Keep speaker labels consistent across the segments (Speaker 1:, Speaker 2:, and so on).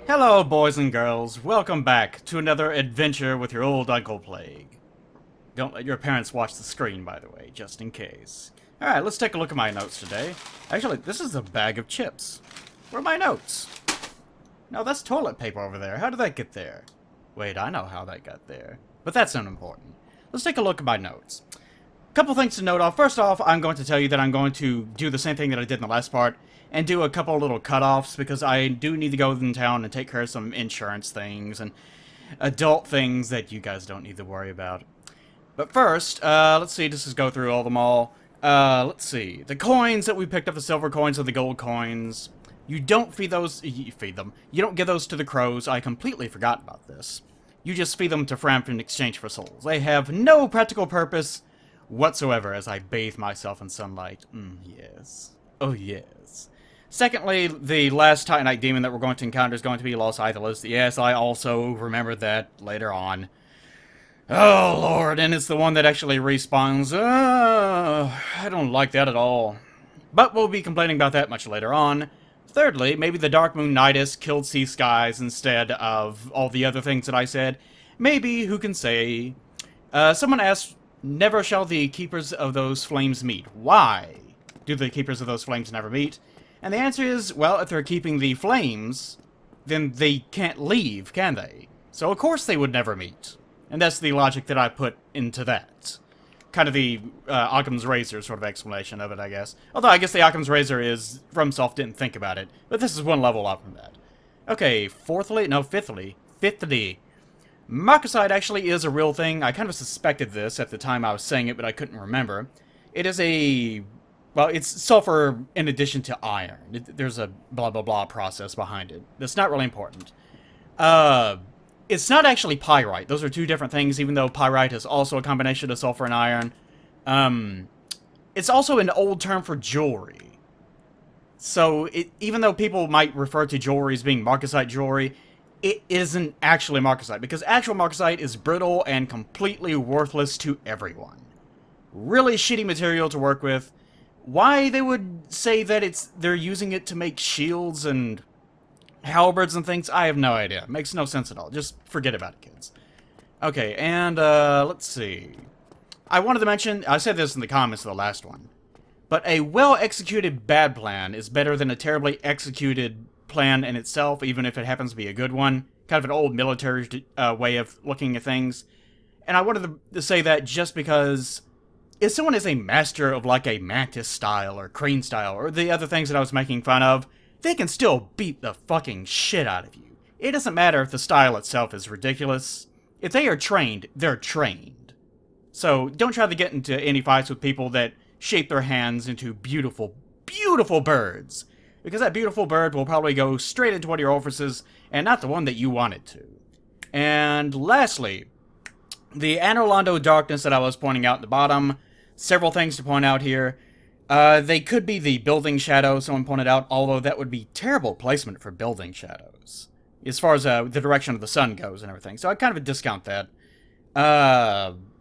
Speaker 1: Hello, boys and girls. Welcome back to another adventure with your old Uncle Plague. Don't let your parents watch the screen, by the way, just in case. Alright, let's take a look at my notes today. Actually, this is a bag of chips. Where are my notes? No, that's toilet paper over there. How did that get there? Wait, I know how that got there. But that's unimportant. Let's take a look at my notes. Couple things to note off. First off, I'm going to tell you that I'm going to do the same thing that I did in the last part and do a couple little cutoffs because I do need to go in town and take care of some insurance things and adult things that you guys don't need to worry about. But first, let's see, just go through all them all. Let's see. The coins that we picked up, the silver coins and the gold coins, you don't feed those, you feed them. You don't give those to the crows. I completely forgot about this. You just feed them to Framp in exchange for souls. They have no practical purpose whatsoever as I bathe myself in sunlight. Yes. Oh, yes. Secondly, the last Titanite demon that we're going to encounter is going to be Los Idolos. Yes, I also remembered that later on. Oh, Lord, and it's the one that actually respawns. I don't like that at all. But we'll be complaining about that much later on. Thirdly, maybe the Dark Moon Nidus killed Sea Skies instead of all the other things that I said. Maybe, who can say? Someone asked, never shall the keepers of those flames meet. Why do the keepers of those flames never meet? And the answer is, well, if they're keeping the flames, then they can't leave, can they? So of course they would never meet. And that's the logic that I put into that. Kind of the Occam's Razor sort of explanation of it, I guess. Although I guess the Occam's Razor is, FromSoft didn't think about it. But this is one level up from that. Okay, fifthly, Marcasite actually is a real thing. I kind of suspected this at the time I was saying it, but I couldn't remember. It is a... well, it's sulfur in addition to iron. There's a blah blah blah process behind it. That's not really important. It's not actually pyrite. Those are two different things, even though pyrite is also a combination of sulfur and iron. It's also an old term for jewelry. So, even though people might refer to jewelry as being Marcasite jewelry, it isn't actually Marcasite, because actual Marcasite is brittle and completely worthless to everyone. Really shitty material to work with. Why they would say that they're using it to make shields and halberds and things, I have no idea. It makes no sense at all. Just forget about it, kids. Okay, and let's see. I wanted to mention, I said this in the comments of the last one, but a well-executed bad plan is better than a terribly executed plan in itself, even if it happens to be a good one. Kind of an old military way of looking at things. And I wanted to say that just because if someone is a master of like a Mantis style or Crane style or the other things that I was making fun of, they can still beat the fucking shit out of you. It doesn't matter if the style itself is ridiculous. If they are trained, they're trained. So don't try to get into any fights with people that shape their hands into beautiful, beautiful birds. Because that beautiful bird will probably go straight into one of your orifices and not the one that you want it to. And lastly, the Anor Londo darkness that I was pointing out at the bottom. Several things to point out here. They could be the building shadow, someone pointed out, although that would be terrible placement for building shadows. As far as the direction of the sun goes and everything. So I kind of discount that.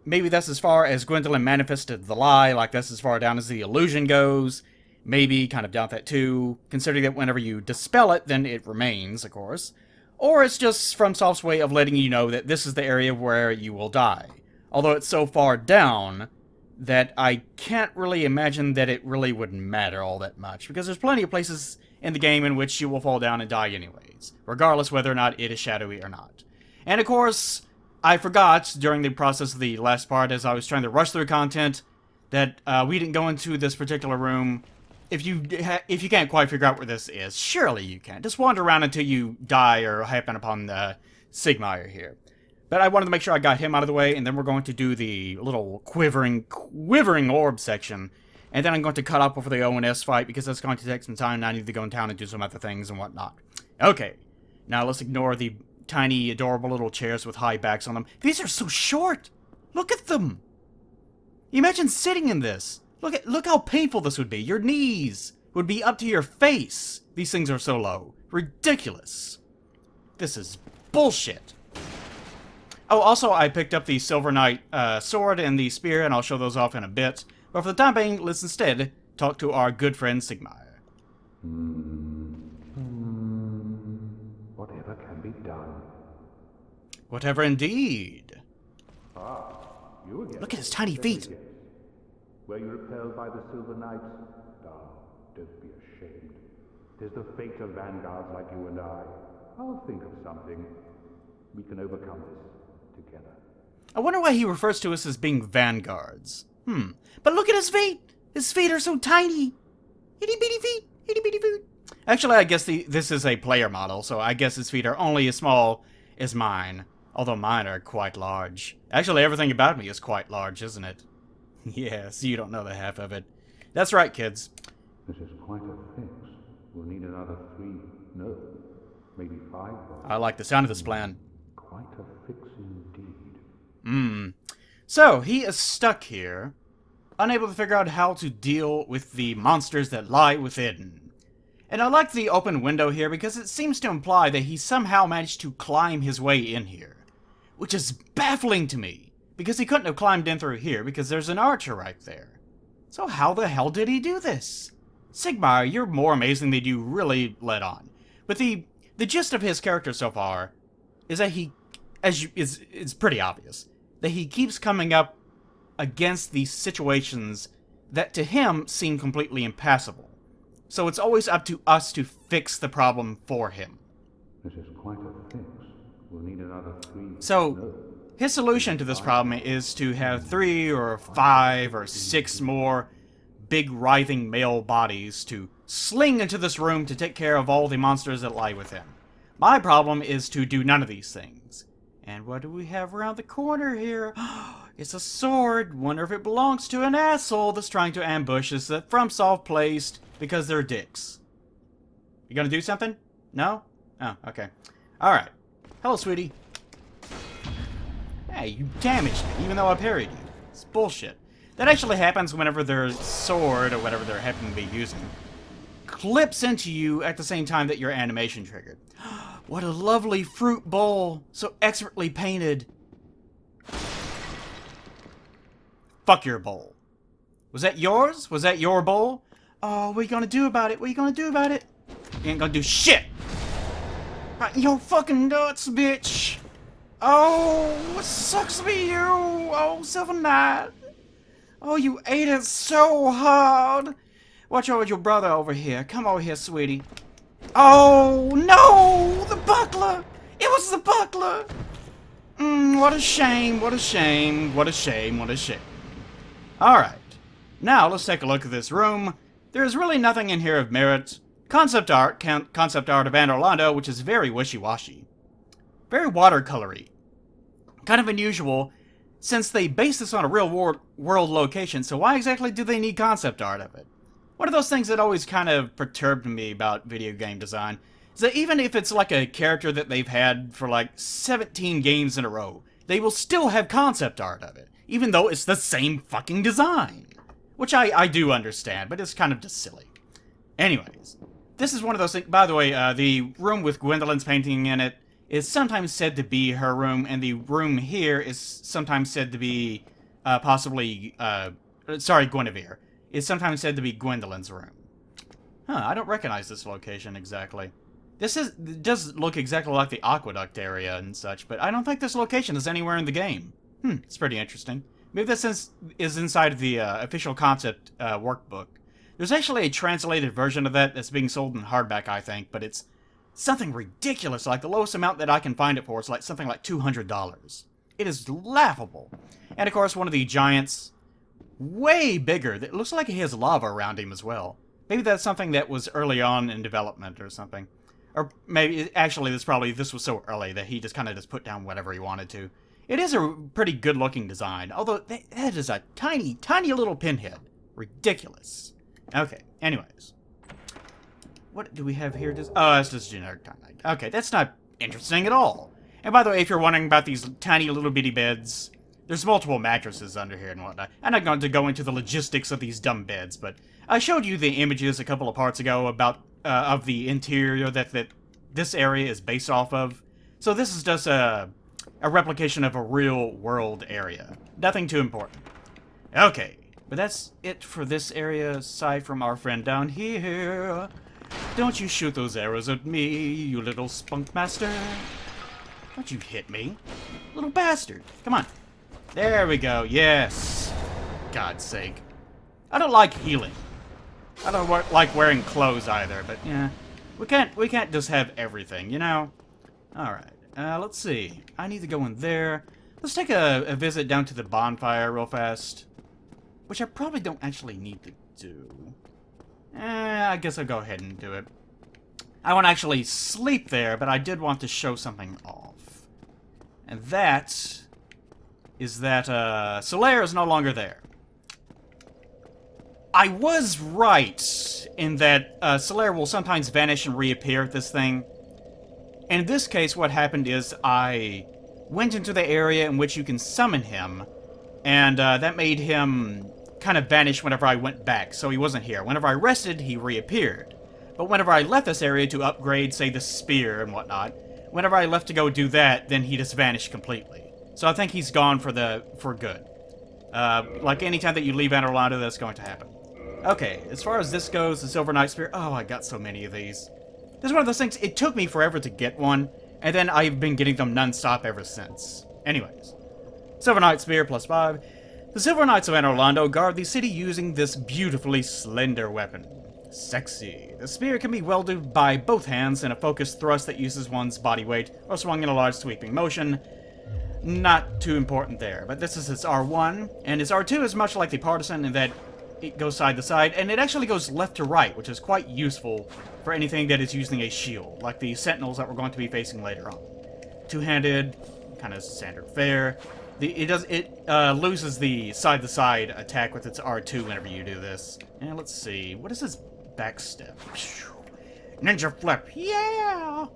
Speaker 1: Maybe that's as far as Gwendolyn manifested the lie, like that's as far down as the illusion goes. Maybe kind of doubt that too, considering that whenever you dispel it, then it remains, of course. Or it's just FromSoft's way of letting you know that this is the area where you will die. Although it's so far down that I can't really imagine that it really would matter all that much, because there's plenty of places in the game in which you will fall down and die anyways, regardless whether or not it is shadowy or not. And of course, I forgot during the process of the last part, as I was trying to rush through content, that we didn't go into this particular room. If you can't quite figure out where this is, surely you can. Just wander around until you die or happen upon Siegmeyer here. But I wanted to make sure I got him out of the way, and then we're going to do the little quivering orb section. And then I'm going to cut up over the ONS fight, because that's going to take some time, and I need to go in town and do some other things and whatnot. Okay, now let's ignore the tiny, adorable little chairs with high backs on them. These are so short! Look at them! Imagine sitting in this! Look how painful this would be. Your knees would be up to your face. These things are so low. Ridiculous. This is bullshit. Oh, also, I picked up the Silver Knight sword and the spear, and I'll show those off in a bit. But for the time being, let's instead talk to our good friend Siegmeyer.
Speaker 2: Whatever
Speaker 1: Whatever indeed.
Speaker 2: Ah, you again.
Speaker 1: Look at his tiny feet.
Speaker 2: Were you repelled by the Silver Knights? Ah, don't be ashamed. 'Tis the fate of vanguards like you and I. I'll think of something. We can overcome this together.
Speaker 1: I wonder why he refers to us as being vanguards. But look at his feet! His feet are so tiny! Itty bitty feet! Itty bitty feet! Actually, I guess this is a player model, so I guess his feet are only as small as mine. Although mine are quite large. Actually, everything about me is quite large, isn't it? Yes, you don't know the half of it. That's right, kids.
Speaker 2: This is quite a fix. We'll need another 3, no, maybe 5.
Speaker 1: I like the sound of this plan.
Speaker 2: Quite a fix indeed.
Speaker 1: So, he is stuck here, unable to figure out how to deal with the monsters that lie within. And I like the open window here because it seems to imply that he somehow managed to climb his way in here. Which is baffling to me, because he couldn't have climbed in through here because there's an archer right there. So how the hell did he do this? Siegmeyer, you're more amazing than you really let on. But the gist of his character so far is that it's pretty obvious, that he keeps coming up against these situations that to him seem completely impassable. So it's always up to us to fix the problem for him.
Speaker 2: This is quite a fix. We'll need another 3.
Speaker 1: So, his solution to this problem is to have 3 or 5 or 6 more big writhing male bodies to sling into this room to take care of all the monsters that lie within. My problem is to do none of these things. And what do we have around the corner here? It's a sword. Wonder if it belongs to an asshole that's trying to ambush us that FromSoft placed because they're dicks. You gonna do something? No? Oh, okay. Alright. Hello, sweetie. Hey, you damaged me, even though I parried you. It's bullshit. That actually happens whenever their sword, or whatever they're happening to be using, clips into you at the same time that your animation triggered. What a lovely fruit bowl, so expertly painted. Fuck your bowl. Was that yours? Was that your bowl? Oh, what are you gonna do about it? What are you gonna do about it? You ain't gonna do shit! Right in your fucking nuts, bitch! Oh, it sucks to be you! Oh, Silver Knight! Oh, you ate it so hard! Watch out with your brother over here. Come over here, sweetie. Oh, no! The buckler! It was the buckler! What a shame, what a shame, what a shame, what a shame. Alright. Now, let's take a look at this room. There's really nothing in here of merit. Concept art of Anor Londo, which is very wishy-washy. Very watercolory. Kind of unusual, since they base this on a real world location, so why exactly do they need concept art of it? One of those things that always kind of perturbed me about video game design is that even if it's like a character that they've had for like 17 games in a row, they will still have concept art of it, even though it's the same fucking design. Which I do understand, but it's kind of just silly. Anyways, this is one of those things. By the way, the room with Gwendolyn's painting in it is sometimes said to be her room, and the room here is sometimes said to be Gwynevere. Is sometimes said to be Gwendolyn's room. Huh, I don't recognize this location exactly. It does look exactly like the aqueduct area and such, but I don't think this location is anywhere in the game. It's pretty interesting. Maybe this is inside of the official concept workbook. There's actually a translated version of that that's being sold in hardback, I think, but it's something ridiculous. Like, the lowest amount that I can find it for is like something like $200. It is laughable. And of course, one of the giants, way bigger, that looks like he has lava around him as well. Maybe that's something that was early on in development or something. Or maybe, actually, this was so early that he just kind of just put down whatever he wanted to. It is a pretty good-looking design, although that is a tiny, tiny little pinhead. Ridiculous. Okay, anyways. What do we have here? Oh, that's just generic Titanite. Okay, that's not interesting at all. And by the way, if you're wondering about these tiny little bitty beds, there's multiple mattresses under here and whatnot. I'm not going to go into the logistics of these dumb beds, but I showed you the images a couple of parts ago about of the interior that this area is based off of. So this is just a replication of a real-world area. Nothing too important. Okay, but that's it for this area, aside from our friend down here. Don't you shoot those arrows at me, you little spunk master. Don't you hit me. Little bastard. Come on. There we go. Yes. God's sake. I don't like healing. I don't like wearing clothes either, but yeah. We can't just have everything, you know? Alright. Let's see. I need to go in there. Let's take a visit down to the bonfire real fast. Which I probably don't actually need to do. I guess I'll go ahead and do it. I won't actually sleep there, but I did want to show something off. And that is that Solaire is no longer there. I was right in that Solaire will sometimes vanish and reappear at this thing. In this case, what happened is I went into the area in which you can summon him, and that made him kind of vanish whenever I went back, so he wasn't here. Whenever I rested, he reappeared. But whenever I left this area to upgrade, say, the spear and whatnot, whenever I left to go do that, then he just vanished completely. So I think he's gone for good. Like anytime that you leave Anor Londo, that's going to happen. Okay, as far as this goes, the Silver Knight Spear, oh, I got so many of these. This is one of those things, it took me forever to get one, and then I've been getting them non-stop ever since. Anyways, Silver Knight Spear +5. The Silver Knights of Anor Londo guard the city using this beautifully slender weapon. Sexy. The spear can be wielded by both hands in a focused thrust that uses one's body weight, or swung in a large sweeping motion. Not too important there, but this is its R1, and its R2 is much like the Partisan in that it goes side to side, and it actually goes left to right, which is quite useful for anything that is using a shield, like the Sentinels that we're going to be facing later on. Two-handed, kind of standard fare. It loses the side-to-side attack with its R2 whenever you do this. And let's see, what is this backstep? Ninja flip, yeah!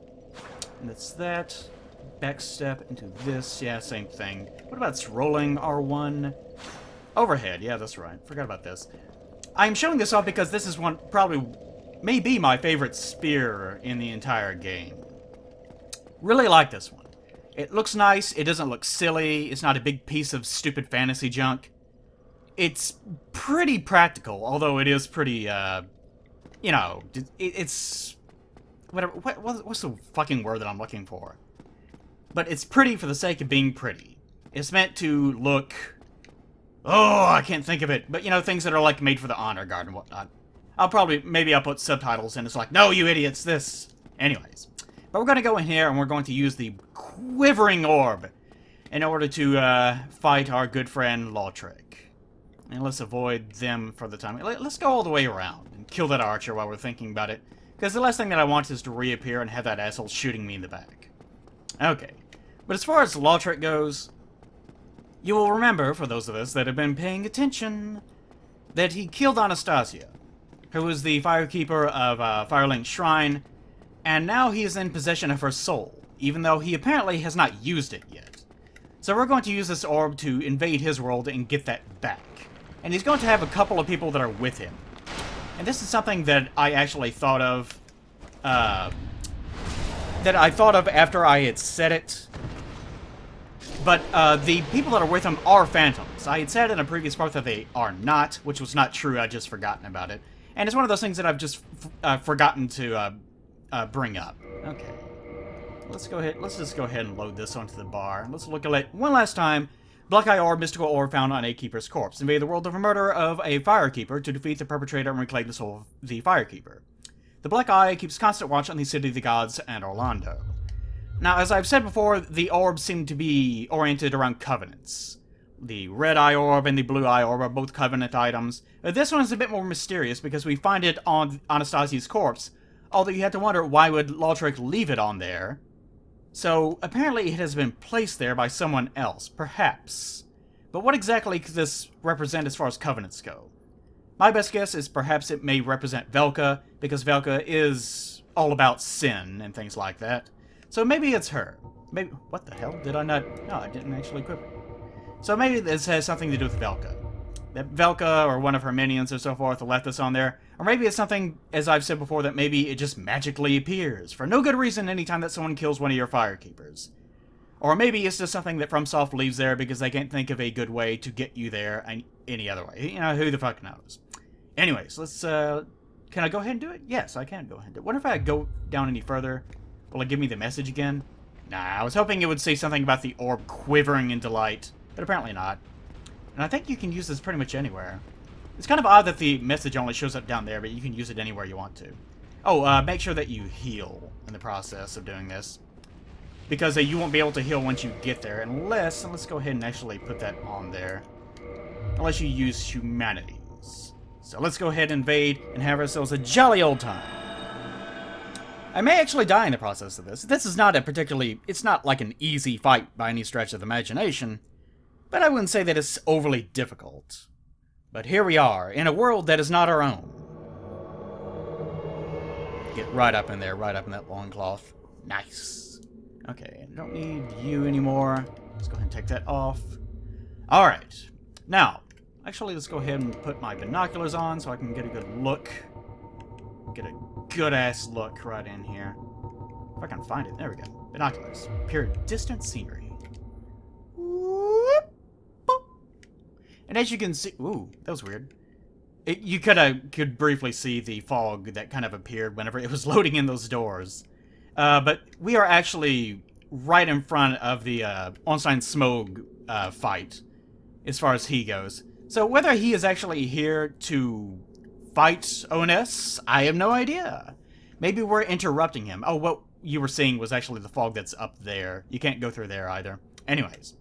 Speaker 1: And it's that. Backstep into this, yeah, same thing. What about its rolling R1? Overhead, yeah, that's right. Forgot about this. I'm showing this off because this is one, probably, maybe my favorite spear in the entire game. Really like this one. It looks nice, it doesn't look silly, it's not a big piece of stupid fantasy junk. It's pretty practical, although it is pretty, you know, it's... whatever, what's the fucking word that I'm looking for? But it's pretty for the sake of being pretty. It's meant to look... oh, I can't think of it. But, you know, things that are, like, made for the honor guard and whatnot. Maybe I'll put subtitles in. It's like, no, you idiots, this. Anyways. But we're going to go in here and we're going to use the quivering orb in order to fight our good friend Lautrec. And let's avoid them for the time. Let's go all the way around and kill that archer while we're thinking about it. Because the last thing that I want is to reappear and have that asshole shooting me in the back. Okay. But as far as Lautrec goes, you will remember, for those of us that have been paying attention, that he killed Anastasia, who was the firekeeper of Firelink Shrine, and now he is in possession of her soul, even though he apparently has not used it yet. So we're going to use this orb to invade his world and get that back. And he's going to have a couple of people that are with him. And this is something that I actually thought of, after I had said it. But the people that are with him are phantoms. I had said in a previous part that they are not, which was not true. I'd just forgotten about it. And it's one of those things that I've just forgotten to bring up. Okay. Let's just go ahead and load this onto the bar. Let's look at it one last time. Black Eye Orb, mystical orb found on a keeper's corpse. Invade the world of a murder of a firekeeper to defeat the perpetrator and reclaim the soul of the firekeeper. The Black Eye keeps constant watch on the city of the gods and Anor Londo. Now, as I've said before, the orbs seem to be oriented around covenants. The Red Eye Orb and the Blue Eye Orb are both covenant items. This one is a bit more mysterious because we find it on Anastasia's corpse, although you have to wonder why would Lautrec leave it on there. So, apparently it has been placed there by someone else, perhaps. But what exactly could this represent as far as covenants go? My best guess is perhaps it may represent Velka, because Velka is all about sin and things like that. So maybe it's her. Maybe... what the hell? Did I not... no, I didn't actually equip it. So maybe this has something to do with Velka. That Velka, or one of her minions or so forth, left this on there. Or maybe it's something, as I've said before, that maybe it just magically appears, for no good reason anytime that someone kills one of your firekeepers. Or maybe it's just something that FromSoft leaves there because they can't think of a good way to get you there any other way. You know, who the fuck knows. Anyways, let's, can I go ahead and do it? Yes, I can go ahead and do it. What if I go down any further? Will it give me the message again? Nah, I was hoping it would say something about the orb quivering in delight, but apparently not. And I think you can use this pretty much anywhere. It's kind of odd that the message only shows up down there, but you can use it anywhere you want to. Oh, make sure that you heal in the process of doing this. Because you won't be able to heal once you get there, unless, and let's go ahead and actually put that on there, unless you use humanities. So let's go ahead and invade and have ourselves a jolly old time. I may actually die in the process of this. This is not a particularly, it's not like an easy fight by any stretch of the imagination, but I wouldn't say that it's overly difficult. But here we are, in a world that is not our own. Get right up in there, right up in that loincloth. Nice. Okay, I don't need you anymore. Let's go ahead and take that off. Alright. Now, actually, let's go ahead and put my binoculars on so I can get a good look. Get a good-ass look right in here. If I can find it. There we go. Binoculars. Pure distant scenery. Whoop, boop. And as you can see... Ooh, that was weird. You could briefly see the fog that kind of appeared whenever it was loading in those doors. But we are actually right in front of the Ornstein and Smough fight, as far as he goes. So whether he is actually here to fight ONS, I have no idea. Maybe we're interrupting him. Oh, what you were seeing was actually the fog that's up there. You can't go through there either. Anyways.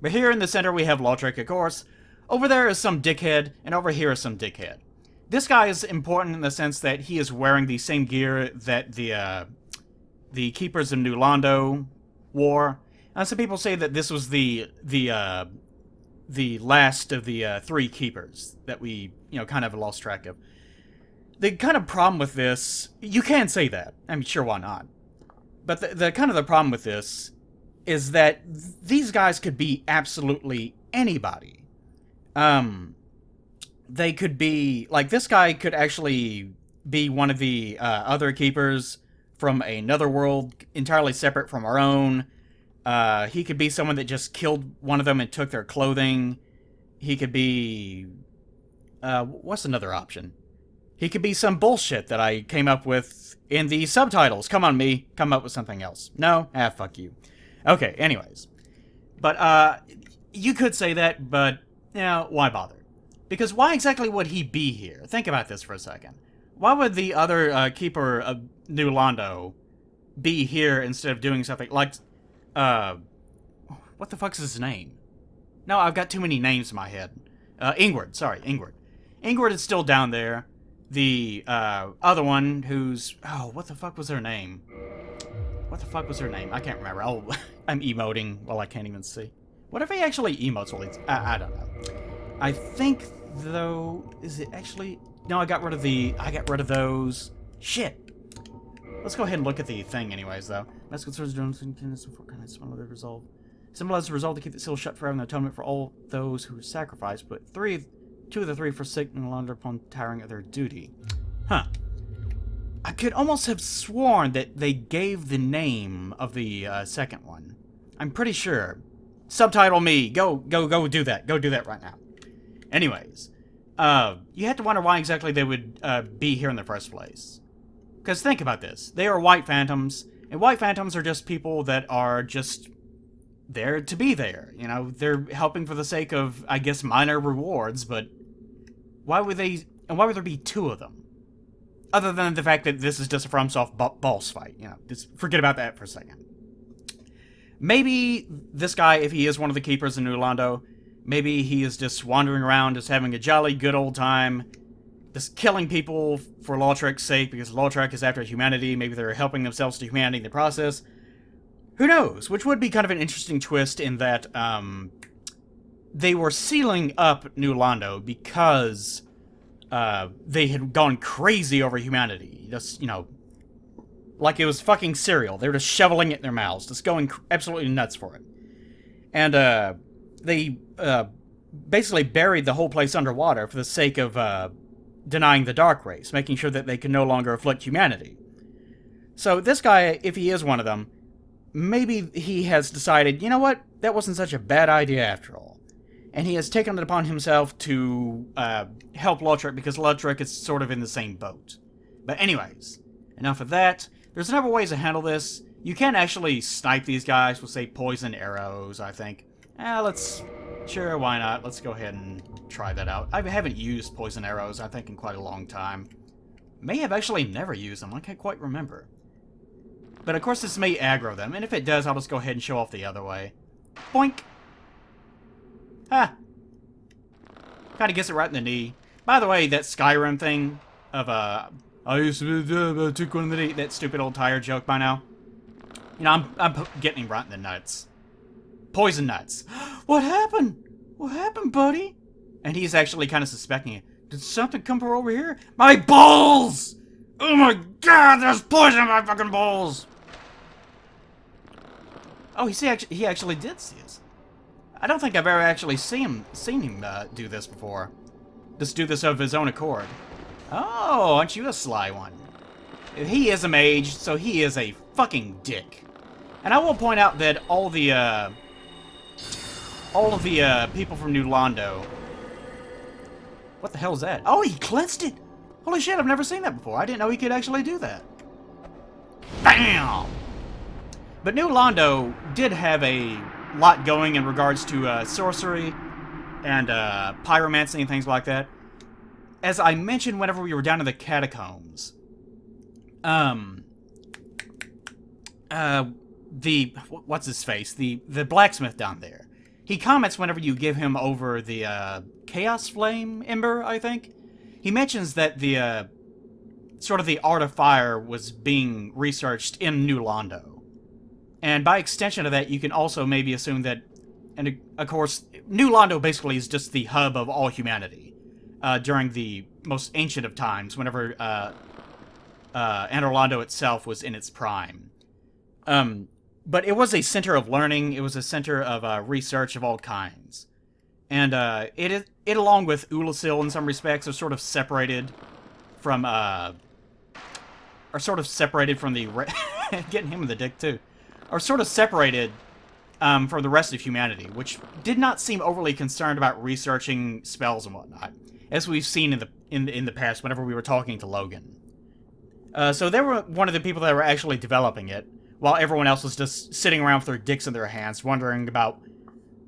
Speaker 1: But here in the center we have Lautrec, of course. Over there is some dickhead, and over here is some dickhead. This guy is important in the sense that he is wearing the same gear that the Keepers of Anor Londo wore. And some people say that this was the last of the three Keepers that we, kind of lost track of. The kind of problem with this, you can say that. I mean, sure, why not? But the kind of the problem with this is that these guys could be absolutely anybody. They could be, like, this guy could actually be one of the other Keepers from another world entirely separate from our own. He could be someone that just killed one of them and took their clothing. He could be... what's another option? He could be some bullshit that I came up with in the subtitles. Come on, me. Come up with something else. No? Ah, fuck you. Okay, anyways. But, you could say that, but, why bother? Because why exactly would he be here? Think about this for a second. Why would the other Keeper of Anor Londo be here instead of doing something like... what the fuck's his name? No, I've got too many names in my head. Ingward, sorry, Ingward. Ingward is still down there. The, other one who's... Oh, what the fuck was her name? What the fuck was her name? I can't remember. I'm emoting while I can't even see. What if he actually emotes while he's... I don't know. I think, though... Is it actually... No, I got rid of those. Shit. Let's go ahead and look at the thing anyways, though. Mass concerns Johnson can symbolize resolve. Symbolize the resolve to keep the seal shut forever in atonement for all those who were sacrificed, but two of the three forsake no longer upon tiring of their duty. Huh. I could almost have sworn that they gave the name of the second one. I'm pretty sure. Subtitle me. Go do that. Go do that right now. Anyways. You have to wonder why exactly they would be here in the first place. Because think about this. They are white phantoms, and white phantoms are just people that are just there to be there. They're helping for the sake of, I guess, minor rewards, but why would there be two of them? Other than the fact that this is just a FromSoft boss fight, just forget about that for a second. Maybe this guy, if he is one of the Keepers in Anor Londo, maybe he is just wandering around, just having a jolly good old time, just killing people for Lautrec's sake, because Lautrec is after humanity. Maybe they're helping themselves to humanity in the process. Who knows? Which would be kind of an interesting twist in that, they were sealing up Anor Londo because, they had gone crazy over humanity. Just, like it was fucking cereal. They were just shoveling it in their mouths, just going absolutely nuts for it. And, they basically buried the whole place underwater for the sake of denying the Dark Race, making sure that they could no longer afflict humanity. So this guy, if he is one of them, maybe he has decided, you know what, that wasn't such a bad idea after all. And he has taken it upon himself to help Lautrec, because Lautrec is sort of in the same boat. But anyways, enough of that. There's a number of ways to handle this. You can actually snipe these guys with, say, poison arrows, I think. Sure, why not? Let's go ahead and try that out. I haven't used poison arrows, I think, in quite a long time. May have actually never used them, I can't quite remember. But of course this may aggro them, and if it does, I'll just go ahead and show off the other way. Boink! Ha! Kinda gets it right in the knee. By the way, that Skyrim thing of, I used to took one in the knee, that stupid old tire joke by now. You know, I'm getting him right in the nuts. Poison nuts. What happened? What happened, buddy? And he's actually kind of suspecting it. Did something come from over here? My balls! Oh my god, there's poison in my fucking balls! Oh, he actually did see us. I don't think I've ever actually seen him do this before. Just do this of his own accord. Oh, aren't you a sly one? He is a mage, so he is a fucking dick. And I will point out that all of the people from New Londo. What the hell is that? Oh, he cleansed it! Holy shit, I've never seen that before. I didn't know he could actually do that. BAM! But New Londo did have a lot going in regards to sorcery and pyromancy and things like that. As I mentioned whenever we were down in the catacombs, what's his face? The blacksmith down there. He comments whenever you give him over the Chaos Flame Ember, I think. He mentions that the sort of the art of fire was being researched in New Londo. And by extension of that, you can also maybe assume that, and of course, New Londo basically is just the hub of all humanity during the most ancient of times, whenever Anor Londo itself was in its prime. But it was a center of learning. It was a center of research of all kinds. And it along with Ulasil in some respects, are sort of separated from the getting him in the dick too, are sort of separated from the rest of humanity, which did not seem overly concerned about researching spells and whatnot, as we've seen in the past whenever we were talking to Logan. So they were one of the people that were actually developing it, while everyone else was just sitting around with their dicks in their hands, wondering about,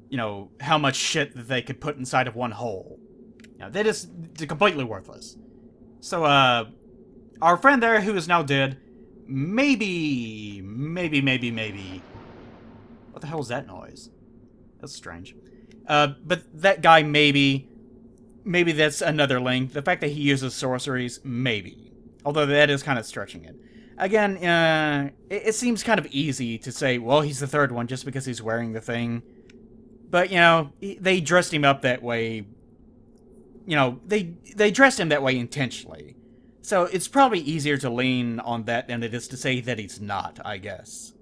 Speaker 1: you know, how much shit that they could put inside of one hole. You know, they're completely worthless. So, our friend there, who is now dead, maybe... What the hell is that noise? That's strange. But that guy, maybe that's another link. The fact that he uses sorceries, maybe. Although that is kind of stretching it. Again, it seems kind of easy to say, well, he's the third one just because he's wearing the thing. But, you know, they dressed him up that way. You know, they dressed him that way intentionally. So it's probably easier to lean on that than it is to say that he's not, I guess.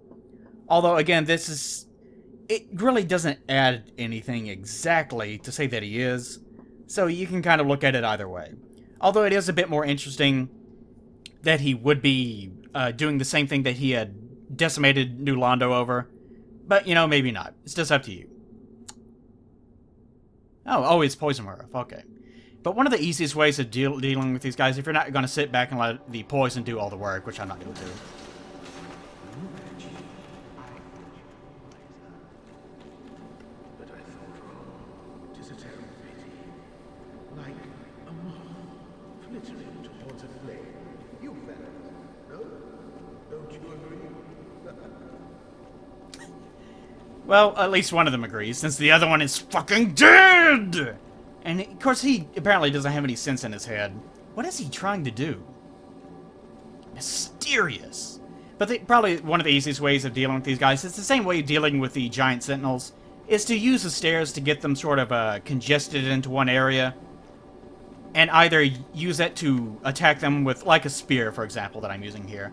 Speaker 1: Although, again, it really doesn't add anything exactly to say that he is. So you can kind of look at it either way. Although it is a bit more interesting that he would be doing the same thing that he had decimated New Londo over. But, you know, maybe not. It's just up to you. Oh, it's Poison Murph. Okay. But one of the easiest ways of dealing with these guys, if you're not going to sit back and let the poison do all the work, which I'm not going to do. Well, at least one of them agrees, since the other one is fucking dead! And, of course, he apparently doesn't have any sense in his head. What is he trying to do? Mysterious. But probably one of the easiest ways of dealing with these guys, it's the same way of dealing with the giant sentinels, is to use the stairs to get them sort of congested into one area, and either use that to attack them with, like a spear, for example, that I'm using here,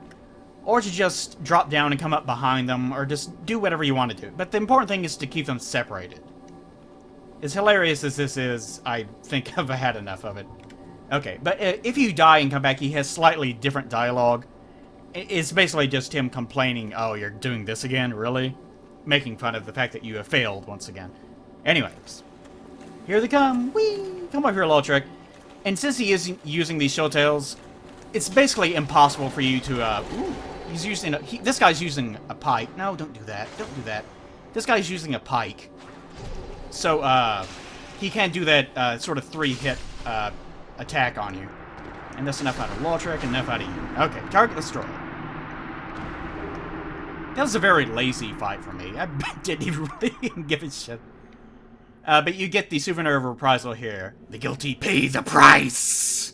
Speaker 1: or to just drop down and come up behind them, or just do whatever you want to do. But the important thing is to keep them separated. As hilarious as this is, I think I've had enough of it. Okay, but if you die and come back, he has slightly different dialogue. It's basically just him complaining, oh, you're doing this again, really? Making fun of the fact that you have failed once again. Anyways, here they come. Whee! Come over here, Lautrec. And since he is using these show tails, it's basically impossible for you to, ooh, He's using this guy's using a pike. No, don't do that. Don't do that. This guy's using a pike. So, he can't do that, sort of 3-hit, attack on you. And that's enough out of Lautrec and enough out of you. Okay, target destroyed. That was a very lazy fight for me. I didn't even really give a shit. But you get the souvenir of reprisal here. The guilty pay the price!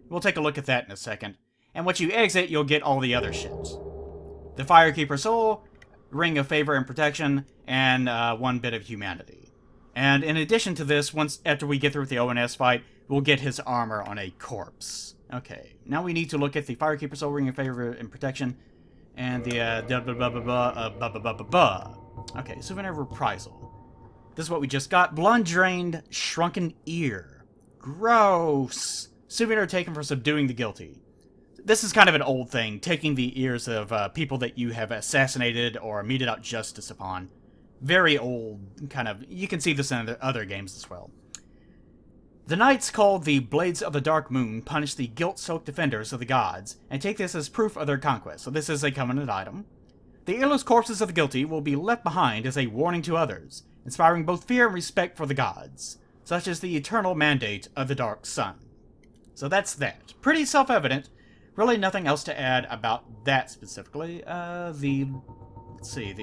Speaker 1: We'll take a look at that in a second. And once you exit, you'll get all the other shit. The Firekeeper Soul, Ring of Favor and Protection, and 1 bit of humanity. And in addition to this, after we get through with the ONS fight, we'll get his armor on a corpse. Okay, now we need to look at the Firekeeper Soul, Ring of Favor and Protection, and the Okay, Souvenir of Reprisal. This is what we just got. Blood-drained, shrunken ear. Gross. Souvenir taken for subduing the guilty. This is kind of an old thing, taking the ears of people that you have assassinated or meted out justice upon. Very old, kind of. You can see this in other games as well. The knights called the Blades of the Dark Moon punish the guilt-soaked defenders of the gods, and take this as proof of their conquest, so this is a covenant item. The earless corpses of the guilty will be left behind as a warning to others, inspiring both fear and respect for the gods, such as the eternal mandate of the Dark Sun. So that's that. Pretty self-evident. Really nothing else to add about that specifically. Let's see,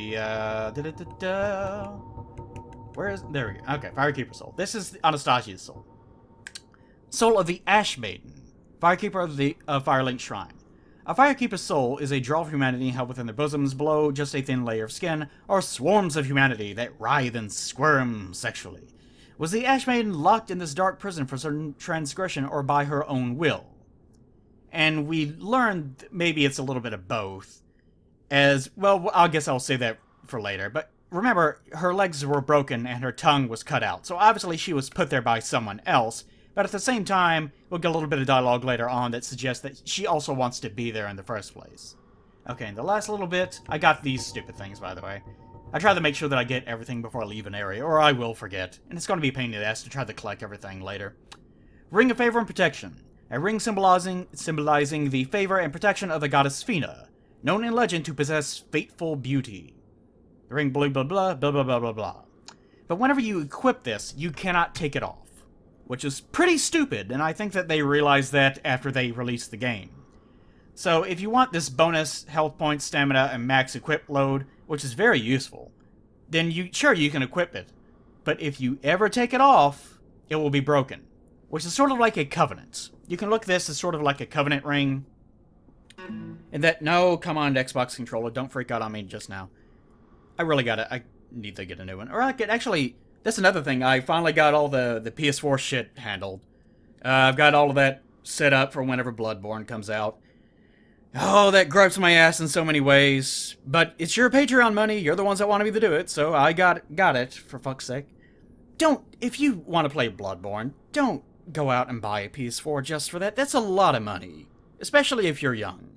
Speaker 1: where is... There we go. Okay, Firekeeper Soul. This is Anastasia's soul. Soul of the Ash Maiden. Firekeeper of Firelink Shrine. A Firekeeper's soul is a draw of humanity held within their bosoms. Below just a thin layer of skin are swarms of humanity that writhe and squirm sexually. Was the Ash Maiden locked in this dark prison for certain transgression or by her own will? And we learned maybe it's a little bit of both. As, well, I guess I'll say that for later. But remember, her legs were broken and her tongue was cut out. So obviously she was put there by someone else. But at the same time, we'll get a little bit of dialogue later on that suggests that she also wants to be there in the first place. Okay, and the last little bit, I got these stupid things, by the way. I try to make sure that I get everything before I leave an area, or I will forget. And it's going to be a pain in the ass to try to collect everything later. Ring of Favor and Protection. A ring symbolizing the favor and protection of the goddess Fina, known in legend to possess fateful beauty. The ring blah blah blah blah blah blah blah blah. But whenever you equip this, you cannot take it off, which is pretty stupid, and I think that they realized that after they released the game. So if you want this bonus health points, stamina, and max equip load, which is very useful, then you can equip it. But if you ever take it off, it will be broken, which is sort of like a covenant. You can look at this as sort of like a covenant ring. And that, no, come on, Xbox controller, don't freak out on me just now. I need to get a new one. Or I could actually, that's another thing, I finally got all the PS4 shit handled. I've got all of that set up for whenever Bloodborne comes out. Oh, that gripes my ass in so many ways. But it's your Patreon money, you're the ones that wanted me to do it, so I got it, for fuck's sake. If you want to play Bloodborne, don't go out and buy a PS4 just for that. That's a lot of money. Especially if you're young.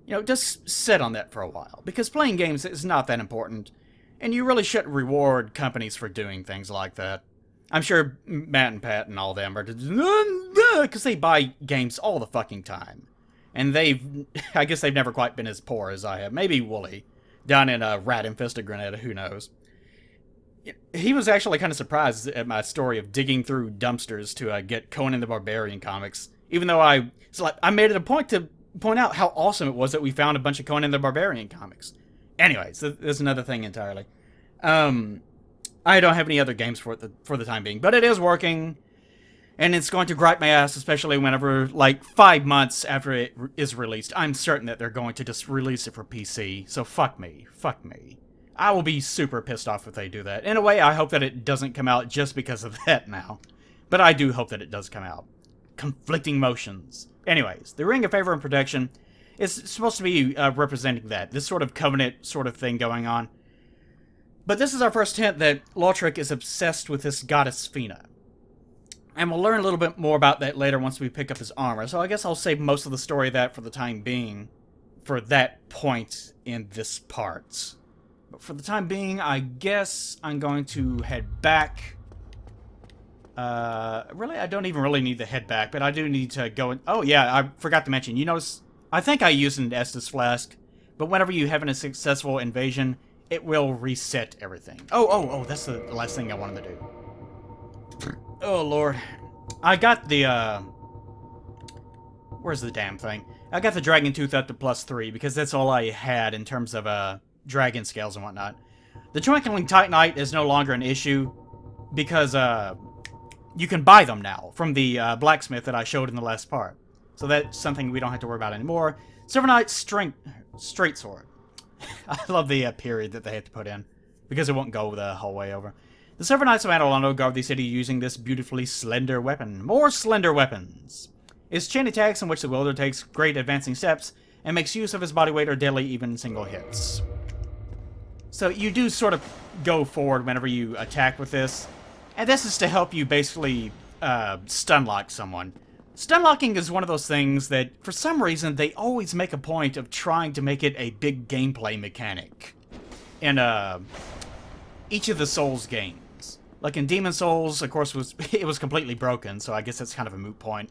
Speaker 1: You know, just sit on that for a while. Because playing games is not that important. And you really shouldn't reward companies for doing things like that. I'm sure Matt and Pat and all them are because they buy games all the fucking time. And I guess they've never quite been as poor as I have. Maybe Wooly. Down in a rat-infested Grenada, who knows. He was actually kind of surprised at my story of digging through dumpsters to get Conan the Barbarian comics. Even though I made it a point to point out how awesome it was that we found a bunch of Conan the Barbarian comics. Anyways, there's another thing entirely. I don't have any other games for the time being, but it is working. And it's going to gripe my ass, especially whenever, 5 months after it is released, I'm certain that they're going to just release it for PC. So fuck me. Fuck me. I will be super pissed off if they do that. In a way, I hope that it doesn't come out just because of that now. But I do hope that it does come out. Conflicting emotions. Anyways, the Ring of Favor and Protection is supposed to be representing that. This sort of covenant sort of thing going on. But this is our first hint that Lautrec is obsessed with this goddess Fina. And we'll learn a little bit more about that later once we pick up his armor. So I guess I'll save most of the story of that for the time being. For that point in this part. But for the time being, I guess I'm going to head back. Really, I don't even really need to head back, but I do need to go and... Oh, yeah, I forgot to mention. You notice, I think I used an Estus flask, but whenever you have a successful invasion, it will reset everything. Oh, that's the last thing I wanted to do. Oh, Lord. I got the, where's the damn thing? I got the Dragon Tooth up to +3, because that's all I had in terms of, dragon scales and whatnot. The Twinkling Titanite is no longer an issue, because, you can buy them now from the, blacksmith that I showed in the last part. So that's something we don't have to worry about anymore. Silver Knight Straight Sword. I love the period that they have to put in, because it won't go the whole way over. The Silver Knights of Anor Londo guard the city using this beautifully slender weapon. More slender weapons. Its chain attacks, in which the wielder takes great advancing steps, and makes use of his body weight, are deadly even in single hits. So you do sort of go forward whenever you attack with this, and this is to help you basically stun lock someone. Stun locking is one of those things that, for some reason, they always make a point of trying to make it a big gameplay mechanic in each of the Souls games. Like in Demon Souls, of course, it was completely broken, so I guess that's kind of a moot point.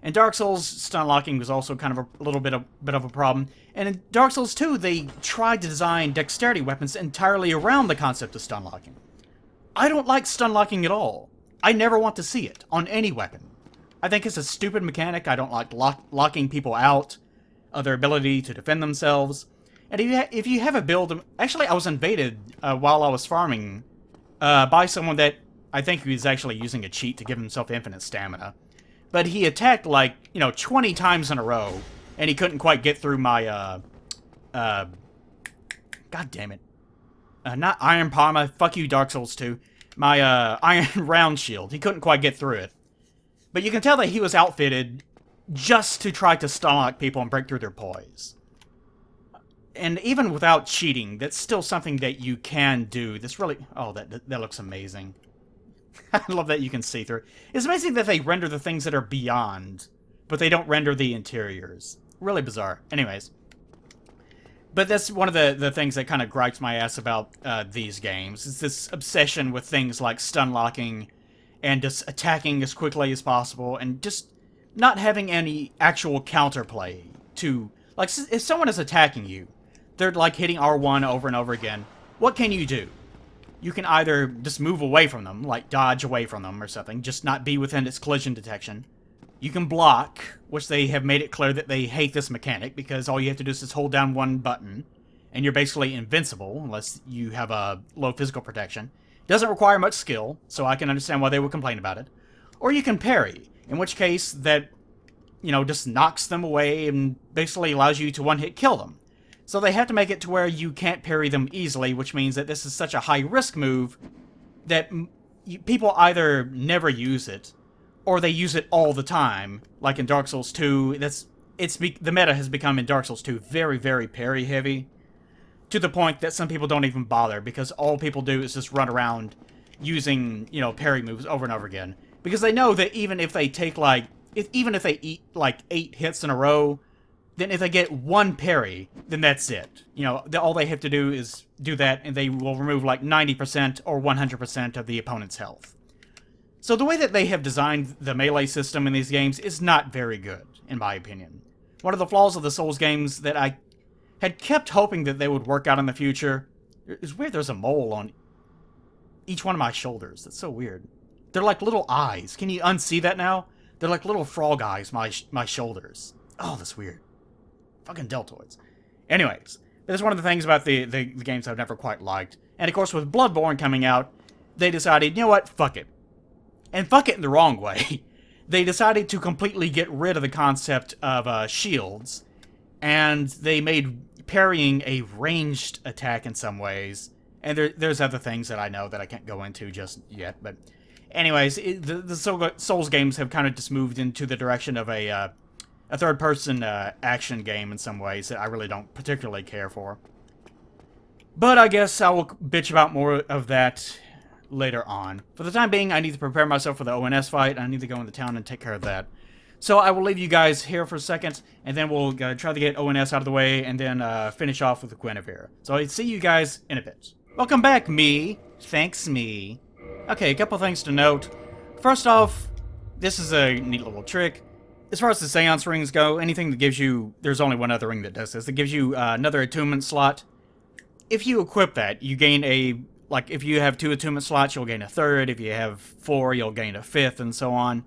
Speaker 1: In Dark Souls, stun locking was also kind of a little bit of a problem. And in Dark Souls 2, they tried to design dexterity weapons entirely around the concept of stun locking. I don't like stun locking at all. I never want to see it on any weapon. I think it's a stupid mechanic. I don't like locking people out of their ability to defend themselves. And if you have a build... Actually, I was invaded while I was farming by someone that I think he was actually using a cheat to give himself infinite stamina. But he attacked, like, 20 times in a row, and he couldn't quite get through my, God damn it. Not Iron Palm, fuck you, Dark Souls 2. My, Iron Round Shield. He couldn't quite get through it. But you can tell that he was outfitted just to try to stun lock people and break through their poise. And even without cheating, that's still something that you can do. This really... Oh, that looks amazing. I love that you can see through. It's amazing that they render the things that are beyond, but they don't render the interiors. Really bizarre. Anyways. But that's one of the things that kind of gripes my ass about these games. It's this obsession with things like stun locking and just attacking as quickly as possible and just not having any actual counterplay to... Like, if someone is attacking you, they're like hitting R1 over and over again, what can you do? You can either just move away from them, like dodge away from them or something, just not be within its collision detection. You can block, which they have made it clear that they hate this mechanic, because all you have to do is just hold down one button, and you're basically invincible, unless you have a low physical protection. Doesn't require much skill, so I can understand why they would complain about it. Or you can parry, in which case that, just knocks them away and basically allows you to one-hit kill them. So they have to make it to where you can't parry them easily, which means that this is such a high-risk move that people either never use it, or they use it all the time, like in Dark Souls 2. The meta has become in Dark Souls 2 very, very parry-heavy, to the point that some people don't even bother, because all people do is just run around using, parry moves over and over again. Because they know that even if they take, even if they eat, 8 hits in a row, then if they get one parry, then that's it. All they have to do is do that, and they will remove, 90% or 100% of the opponent's health. So the way that they have designed the melee system in these games is not very good, in my opinion. One of the flaws of the Souls games that I had kept hoping that they would work out in the future... It's weird there's a mole on each one of my shoulders. That's so weird. They're like little eyes. Can you unsee that now? They're like little frog eyes, my shoulders. Oh, that's weird. Fucking deltoids. Anyways, that's one of the things about the games I've never quite liked. And of course, with Bloodborne coming out, they decided, you know what, fuck it. And fuck it in the wrong way. They decided to completely get rid of the concept of shields, and they made parrying a ranged attack in some ways. And there's other things that I know that I can't go into just yet, but... Anyways, the Souls games have kind of just moved into the direction of a third-person action game in some ways that I really don't particularly care for. But I guess I will bitch about more of that later on. For the time being, I need to prepare myself for the ONS fight. I need to go into town and take care of that. So I will leave you guys here for a second, and then we'll try to get ONS out of the way, and then finish off with Gwynevere. So I'll see you guys in a bit. Welcome back, me. Thanks, me. Okay, a couple things to note. First off, this is a neat little trick. As far as the seance rings go, anything that gives you... There's only one other ring that does this. That gives you another attunement slot. If you equip that, you gain a... Like, if you have 2 attunement slots, you'll gain a 3rd. If you have 4, you'll gain a 5th, and so on.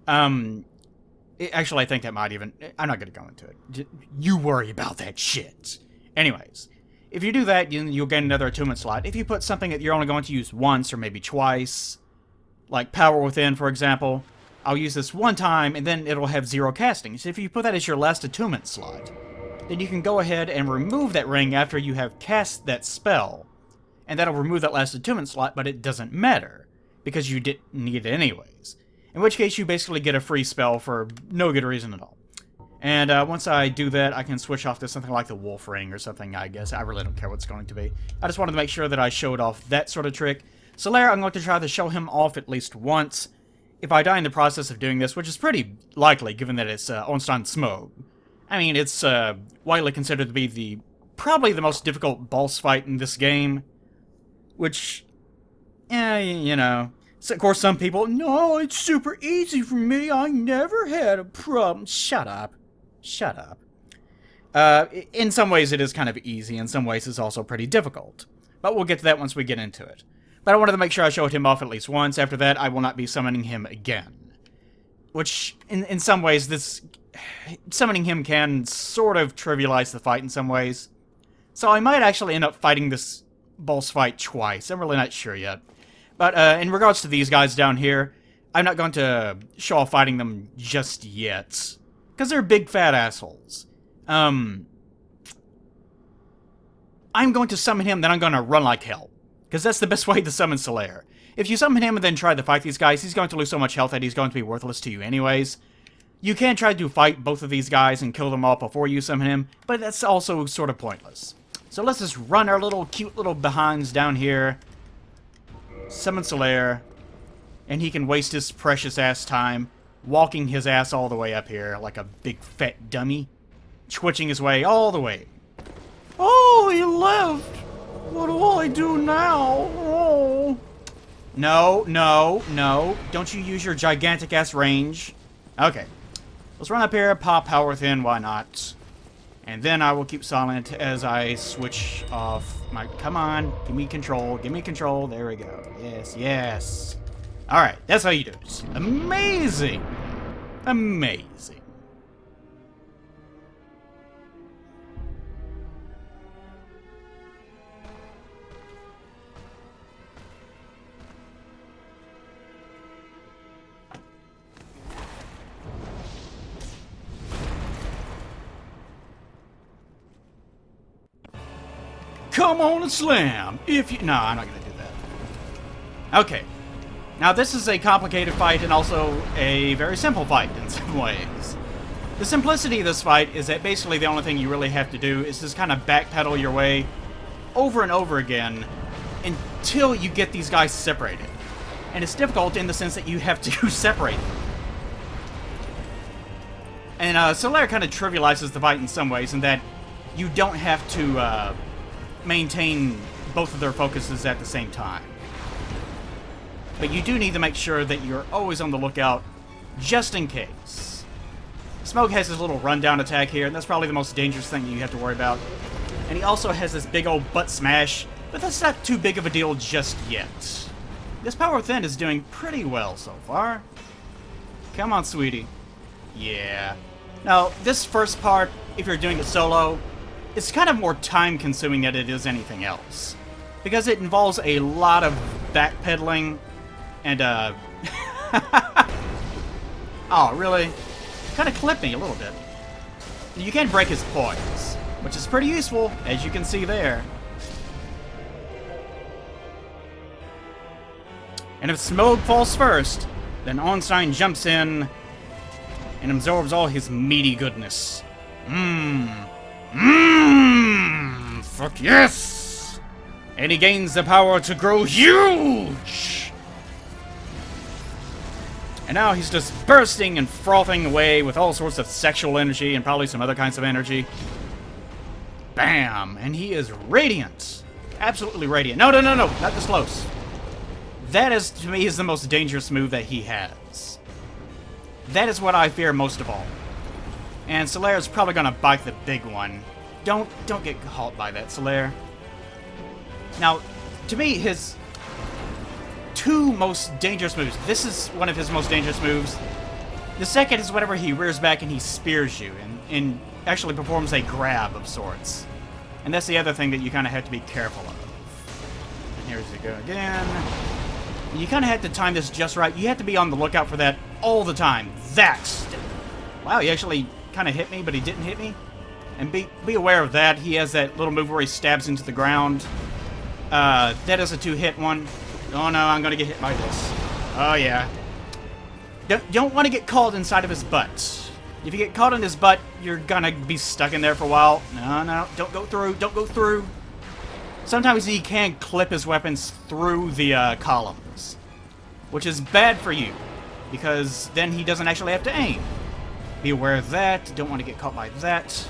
Speaker 1: Actually, I think that might even... I'm not going to go into it. You worry about that shit. Anyways, if you do that, you'll gain another attunement slot. If you put something that you're only going to use once or maybe twice, like Power Within, for example, I'll use this one time, and then it'll have 0 casting. So if you put that as your last attunement slot, then you can go ahead and remove that ring after you have cast that spell. And that'll remove that last attunement slot, but it doesn't matter, because you didn't need it anyways. In which case, you basically get a free spell for no good reason at all. And once I do that, I can switch off to something like the Wolf Ring or something, I guess. I really don't care what it's going to be. I just wanted to make sure that I showed off that sort of trick. Solaire, I'm going to try to show him off at least once. If I die in the process of doing this, which is pretty likely, given that it's Ornstein and Smough. I mean, it's widely considered to be probably the most difficult boss fight in this game. Which, you know... So, of course, some people, no, it's super easy for me. I never had a problem. Shut up. Shut up. In some ways, it is kind of easy. In some ways, it's also pretty difficult. But we'll get to that once we get into it. But I wanted to make sure I showed him off at least once. After that, I will not be summoning him again. Which, in some ways, summoning him can sort of trivialize the fight in some ways. So I might actually end up fighting this boss fight twice. I'm really not sure yet. But in regards to these guys down here, I'm not going to show off fighting them just yet. Because they're big fat assholes. I'm going to summon him, then I'm going to run like hell. Because that's the best way to summon Solaire. If you summon him and then try to fight these guys, he's going to lose so much health that he's going to be worthless to you anyways. You can try to fight both of these guys and kill them all before you summon him, but that's also sort of pointless. So let's just run our little cute little behinds down here. Summon Solaire, and he can waste his precious ass time walking his ass all the way up here like a big fat dummy, twitching his way all the way. Oh, he left. What do I do now? Oh. No, no, no. Don't you use your gigantic ass range. Okay. Let's run up here, pop Power Within, why not? And then I will keep silent as I switch off my... Come on, give me control, give me control. There we go. Yes, yes. Alright, that's how you do it. Amazing! Amazing. Come on and slam! If you... No, I'm not going to do that. Okay. Now, this is a complicated fight and also a very simple fight in some ways. The simplicity of this fight is that basically the only thing you really have to do is just kind of backpedal your way over and over again until you get these guys separated. And it's difficult in the sense that you have to separate them. And Solaire kind of trivializes the fight in some ways in that you don't have to... maintain both of their focuses at the same time. But you do need to make sure that you're always on the lookout, just in case. Smough has his little rundown attack here, and that's probably the most dangerous thing you have to worry about. And he also has this big old butt smash, but that's not too big of a deal just yet. This Power Within is doing pretty well so far. Come on, sweetie. Yeah. Now, this first part, if you're doing it solo, it's kind of more time-consuming than it is anything else. Because it involves a lot of backpedaling and, Oh, really? Kind of clipped me a little bit. You can break his poise, which is pretty useful, as you can see there. And if Smough falls first, then Ornstein jumps in and absorbs all his meaty goodness. Fuck yes! And he gains the power to grow huge! And now he's just bursting and frothing away with all sorts of sexual energy and probably some other kinds of energy. Bam! And he is radiant. Absolutely radiant. No, no, no, no, not this close. That is, to me, is the most dangerous move that he has. That is what I fear most of all. And Solaire is probably going to bite the big one. Don't get caught by that, Solaire. Now, to me, his two most dangerous moves. This is one of his most dangerous moves. The second is whenever he rears back and he spears you and actually performs a grab of sorts. And that's the other thing that you kind of have to be careful of. And here's we go again. And you kind of have to time this just right. You have to be on the lookout for that all the time. That's... Wow, he actually kind of hit me, but he didn't hit me. And be aware of that. He has that little move where he stabs into the ground. That is a two-hit one. Oh no, I'm gonna get hit by this. Oh yeah. Don't want to get caught inside of his butt. If you get caught in his butt, you're gonna be stuck in there for a while. No, don't go through. Don't go through. Sometimes he can clip his weapons through the columns, which is bad for you, because then he doesn't actually have to aim. Be aware of that. Don't want to get caught by that.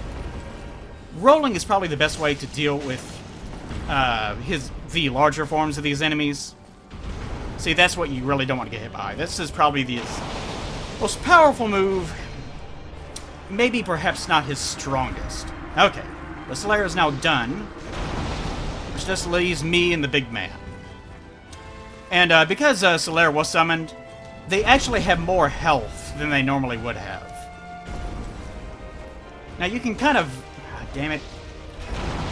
Speaker 1: Rolling is probably the best way to deal with the larger forms of these enemies. See, that's what you really don't want to get hit by. This is probably the most powerful move. Maybe perhaps not his strongest. Okay, the Slayer is now done, which just leaves me and the big man. And because Solaire was summoned, they actually have more health than they normally would have. Now you can kind of... God damn it.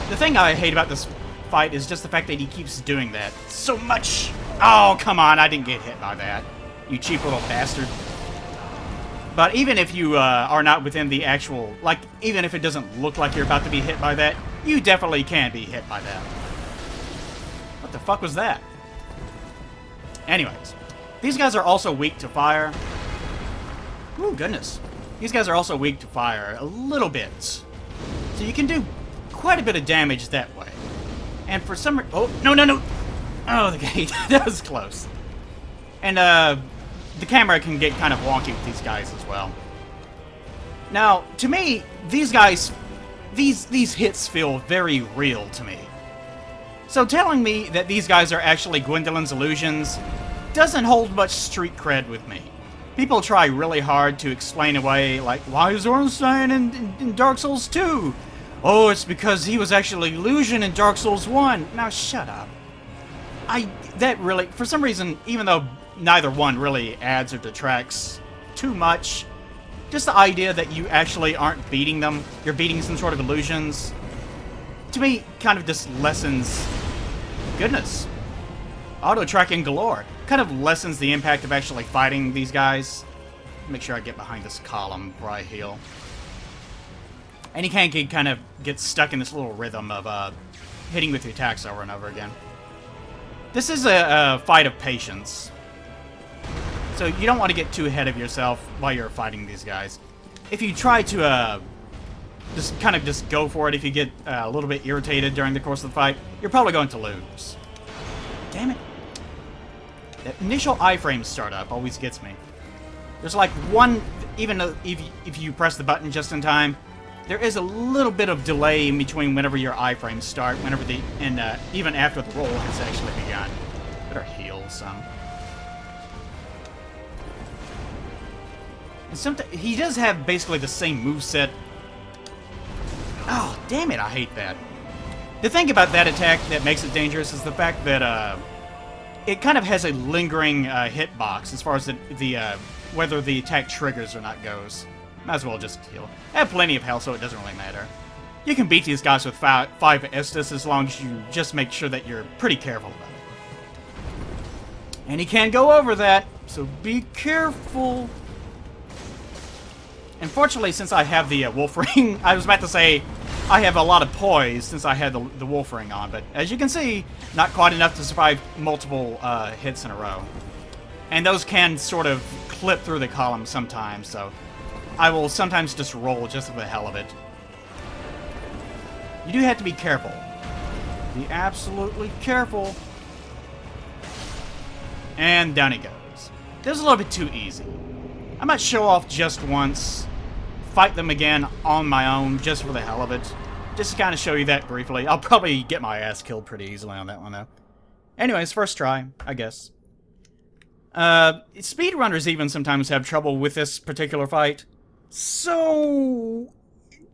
Speaker 1: The thing I hate about this fight is just the fact that he keeps doing that so much. Oh, come on, I didn't get hit by that. You cheap little bastard. But even if you are not within the actual... Like, even if it doesn't look like you're about to be hit by that, you definitely can be hit by that. What the fuck was that? Anyways, these guys are also weak to fire. Ooh, goodness. These guys are also weak to fire a little bit. So you can do quite a bit of damage that way. And for some... Oh, no. Oh, the gate. That was close. And, the camera can get kind of wonky with these guys as well. Now, to me, these guys... These hits feel very real to me. So telling me that these guys are actually Gwendolyn's illusions doesn't hold much street cred with me. People try really hard to explain away, like, why is Ornstein in Dark Souls 2? Oh, it's because he was actually illusion in Dark Souls 1. Now, shut up. That really, for some reason, even though neither one really adds or detracts too much, just the idea that you actually aren't beating them, you're beating some sort of illusions, to me, kind of just lessens... Goodness. Auto-tracking galore. Kind of lessens the impact of actually fighting these guys. Make sure I get behind this column before I heal. And you can kind of get stuck in this little rhythm of hitting with your attacks over and over again. This is a fight of patience. So you don't want to get too ahead of yourself while you're fighting these guys. If you try to just go for it, if you get a little bit irritated during the course of the fight, you're probably going to lose. Damn it. That initial iframe startup always gets me. There's like one, even though if you press the button just in time, there is a little bit of delay in between whenever your iframes start, and even after the roll has actually begun. Better heal some. And he does have basically the same moveset. Oh, damn it, I hate that. The thing about that attack that makes it dangerous is the fact that it kind of has a lingering hitbox as far as whether the attack triggers or not goes. Might as well just heal. I have plenty of health, so it doesn't really matter. You can beat these guys with 5 Estus as long as you just make sure that you're pretty careful about it. And he can go over that, so be careful. Unfortunately, since I have the wolf ring, I was about to say I have a lot of poise since I had the wolf ring on, but as you can see, not quite enough to survive multiple hits in a row. And those can sort of clip through the column sometimes, so I will sometimes just roll just for the hell of it. You do have to be careful. Be absolutely careful. And down he goes. This is a little bit too easy. I might show off just once, fight them again on my own just for the hell of it. Just to kind of show you that briefly. I'll probably get my ass killed pretty easily on that one, though. Anyways, first try, I guess. Speedrunners even sometimes have trouble with this particular fight. So,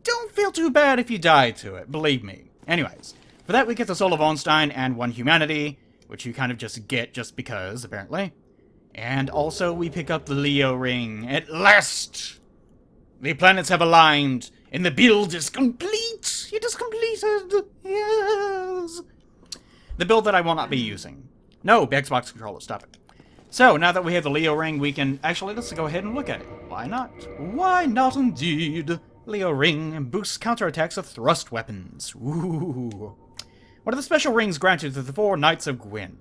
Speaker 1: don't feel too bad if you die to it, believe me. Anyways, for that we get the Soul of Ornstein and 1 humanity, which you kind of just get just because, apparently. And also we pick up the Leo ring. At last! The planets have aligned, and the build is complete! It is completed! Yes! The build that I will not be using. No, Xbox controller, stop it. So, now that we have the Leo ring, we can... Actually, let's go ahead and look at it. Why not? Why not, indeed? Leo ring boosts counterattacks of thrust weapons. Ooh. One of the special rings granted to the 4 Knights of Gwyn.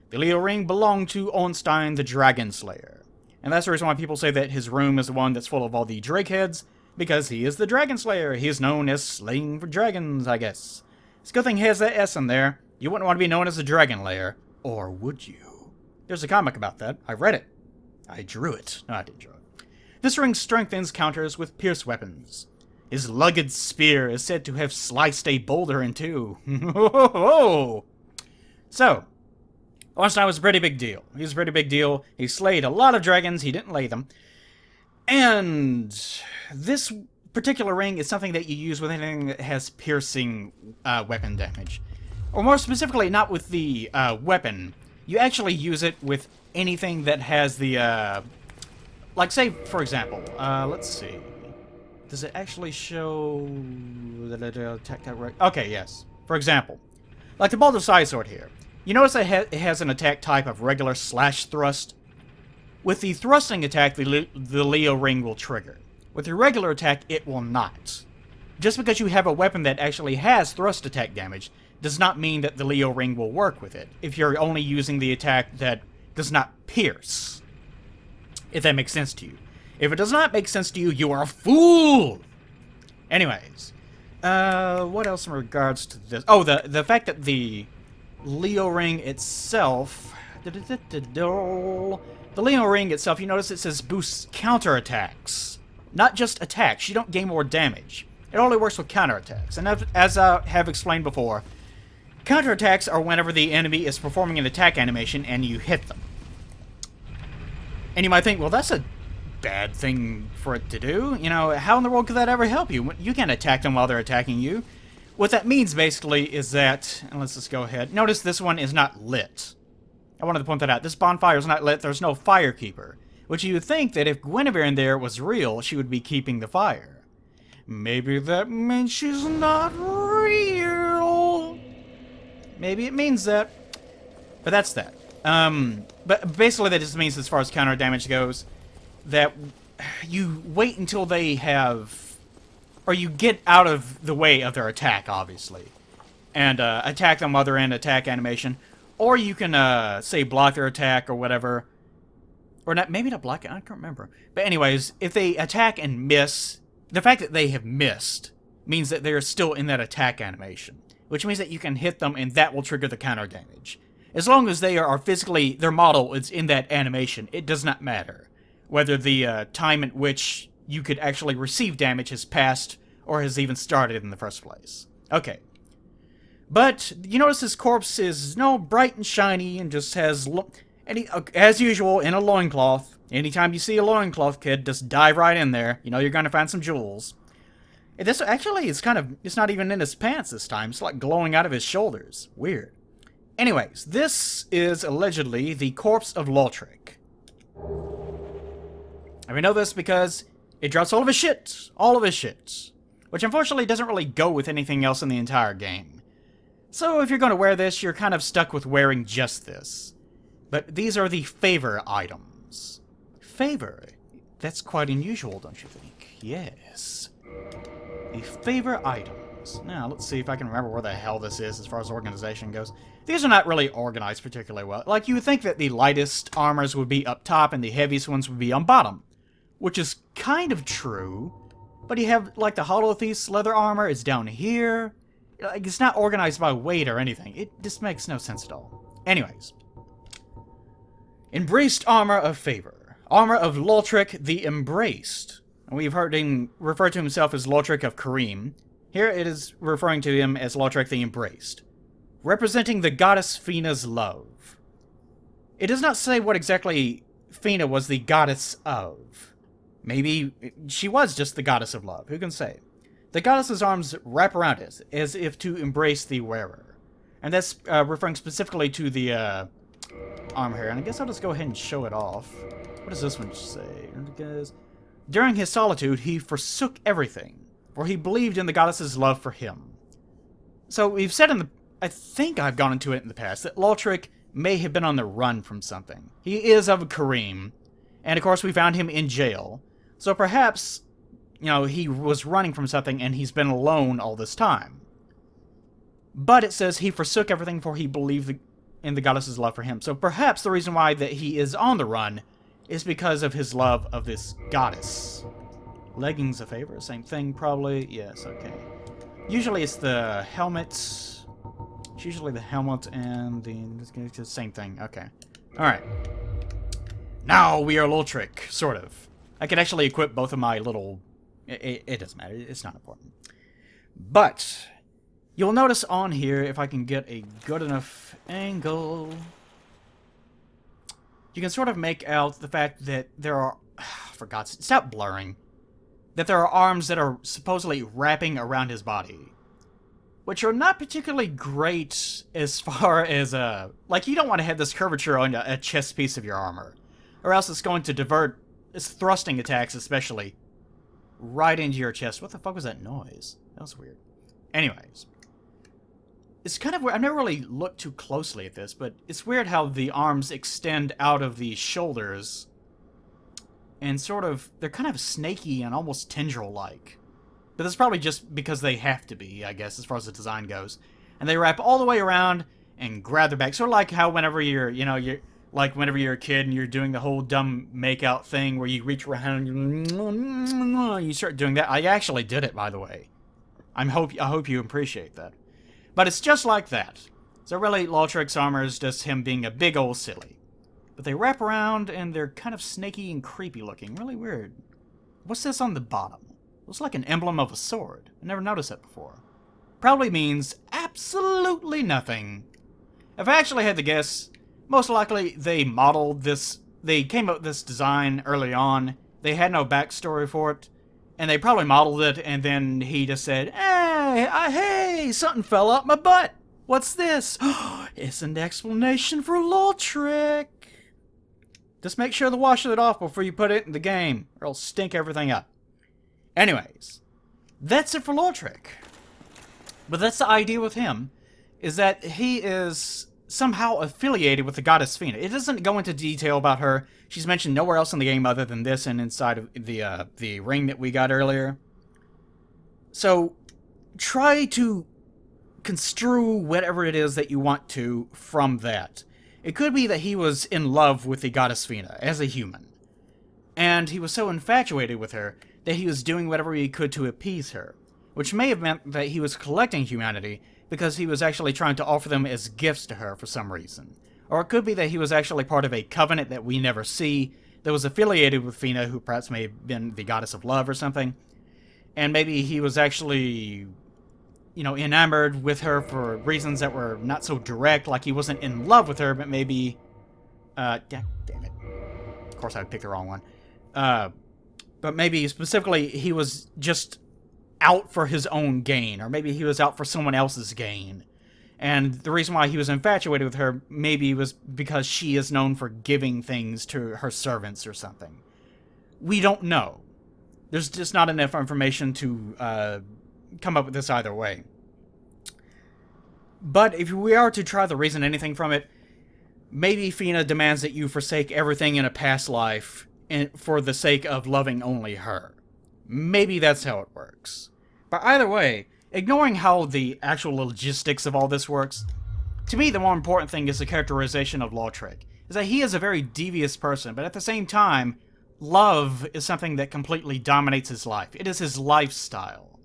Speaker 1: The Leo ring belonged to Ornstein the Dragon Slayer. And that's the reason why people say that his room is the one that's full of all the Drake heads, because he is the Dragon Slayer. He is known as Slaying for Dragons, I guess. It's a good thing he has that S in there. You wouldn't want to be known as a Dragon Layer, or would you? There's a comic about that. I read it. I drew it. No, I didn't draw it. This ring strengthens counters with pierce weapons. His lugged spear is said to have sliced a boulder in two. So, Ornstein was a pretty big deal. He was a pretty big deal. He slayed a lot of dragons. He didn't lay them. And this particular ring is something that you use with anything that has piercing weapon damage. Or more specifically, not with the weapon. You actually use it with anything that has the, like, say, for example, let's see. Does it actually show that it attack that right? Okay, yes. For example, like the Baldur's Side sword here. You notice that it has an attack type of regular slash thrust. With the thrusting attack, the Leo ring will trigger. With the regular attack, it will not. Just because you have a weapon that actually has thrust attack damage does not mean that the Leo ring will work with it, if you're only using the attack that does not pierce. If that makes sense to you. If it does not make sense to you, you are a fool! Anyways, what else in regards to this? Oh, the fact that the Leo ring itself... The Leo ring itself, you notice it says boosts counterattacks. Not just attacks. You don't gain more damage. It only works with counterattacks. And as I have explained before, counterattacks are whenever the enemy is performing an attack animation and you hit them. And you might think, well, that's a bad thing for it to do. You know, how in the world could that ever help you? You can't attack them while they're attacking you. What that means, basically, is that... And let's just go ahead. Notice this one is not lit. I wanted to point that out. This bonfire is not lit. There's no firekeeper. Which you would think that if Gwynevere in there was real, she would be keeping the fire. Maybe that means she's not real. Maybe it means that. But that's that. But basically that just means, as far as counter damage goes, that you wait until they have... Or you get out of the way of their attack, obviously. And attack them while they're in attack animation. Or you can, say, block their attack or whatever. Or not, maybe not block it, I can't remember. But anyways, if they attack and miss, the fact that they have missed means that they're still in that attack animation. Which means that you can hit them and that will trigger the counter damage. As long as they are physically, their model is in that animation, it does not matter whether the time at which you could actually receive damage has passed or has even started in the first place. Okay. But you notice his corpse is bright and shiny and just has, as usual, in a loincloth. Anytime you see a loincloth, kid, just dive right in there. You know you're gonna find some jewels. And this actually is it's not even in his pants this time. It's like glowing out of his shoulders. Weird. Anyways, this is allegedly the corpse of Lautrec. And we know this because it drops all of his shit. All of his shit. Which unfortunately doesn't really go with anything else in the entire game. So if you're going to wear this, you're kind of stuck with wearing just this. But these are the favor items. Favor? That's quite unusual, don't you think? Yes. The favor items. Now, let's see if I can remember where the hell this is as far as organization goes. These are not really organized particularly well. Like, you would think that the lightest armors would be up top and the heaviest ones would be on bottom. Which is kind of true. But you have, like, the Hollow Thief's leather armor is down here. Like, it's not organized by weight or anything. It just makes no sense at all. Anyways. Embraced armor of favor. Armor of Lautrec the Embraced. We've heard him refer to himself as Lautrec of Kareem. Here it is referring to him as Lautrec the Embraced. Representing the goddess Fina's love. It does not say what exactly Fina was the goddess of. Maybe she was just the goddess of love. Who can say? The goddess's arms wrap around us, as if to embrace the wearer. And that's referring specifically to the arm here. And I guess I'll just go ahead and show it off. What does this one say? Because during his solitude, he forsook everything, for he believed in the goddess's love for him. So we've said in the... I think I've gone into it in the past, that Lautrec may have been on the run from something. He is of Kareem, and of course we found him in jail. So perhaps, you know, he was running from something and he's been alone all this time. But it says he forsook everything for he believed in the goddess's love for him. So perhaps the reason why that he is on the run is because of his love of this goddess. Leggings a favor? Same thing, probably. Yes, okay. Usually it's the helmet. It's usually the helmet and the same thing. Okay. Alright. Now we are Lautrec, sort of. I can actually equip both of my little... It doesn't matter. It's not important. But you'll notice on here, if I can get a good enough angle, you can sort of make out the fact that there are... For God's sake, stop blurring. That there are arms that are supposedly wrapping around his body. Which are not particularly great as far as, like, you don't want to have this curvature on a chest piece of your armor. Or else it's going to divert its thrusting attacks, especially, right into your chest. What the fuck was that noise? That was weird. Anyways. It's kind of weird. I've never really looked too closely at this, but it's weird how the arms extend out of the shoulders. And sort of, they're kind of snaky and almost tendril-like. But that's probably just because they have to be, I guess, as far as the design goes. And they wrap all the way around and grab their back. Sort of like how whenever you're, you know, like whenever you're a kid and you're doing the whole dumb make-out thing where you reach around and you start doing that. I actually did it, by the way. I hope you appreciate that. But it's just like that. So really, Lautrec's armor is just him being a big old silly. But they wrap around and they're kind of snaky and creepy looking. Really weird. What's this on the bottom? Looks like an emblem of a sword. I never noticed that before. Probably means absolutely nothing. If I actually had to guess, most likely they modeled this, they came up with this design early on, they had no backstory for it, and they probably modeled it, and then he just said, hey, something fell out my butt. What's this? It's an explanation for Lautrec. Just make sure to wash it off before you put it in the game, or it'll stink everything up. Anyways, that's it for Lautrec. But that's the idea with him, is that he is somehow affiliated with the goddess Fina. It doesn't go into detail about her. She's mentioned nowhere else in the game other than this and inside of the ring that we got earlier. So, try to construe whatever it is that you want to from that. It could be that he was in love with the goddess Fina as a human. And he was so infatuated with her that he was doing whatever he could to appease her, which may have meant that he was collecting humanity because he was actually trying to offer them as gifts to her for some reason. Or it could be that he was actually part of a covenant that we never see, that was affiliated with Fina, who perhaps may have been the goddess of love or something, and maybe he was actually, you know, enamored with her for reasons that were not so direct, like he wasn't in love with her, but maybe, damn it. Of course I picked the wrong one. But maybe specifically he was just out for his own gain, or maybe he was out for someone else's gain. And the reason why he was infatuated with her maybe was because she is known for giving things to her servants or something. We don't know. There's just not enough information to come up with this either way. But if we are to try to reason anything from it, maybe Fina demands that you forsake everything in a past life for the sake of loving only her. Maybe that's how it works. But either way, ignoring how the actual logistics of all this works, to me the more important thing is the characterization of Lautrec, is that he is a very devious person, but at the same time, love is something that completely dominates his life. It is his lifestyle.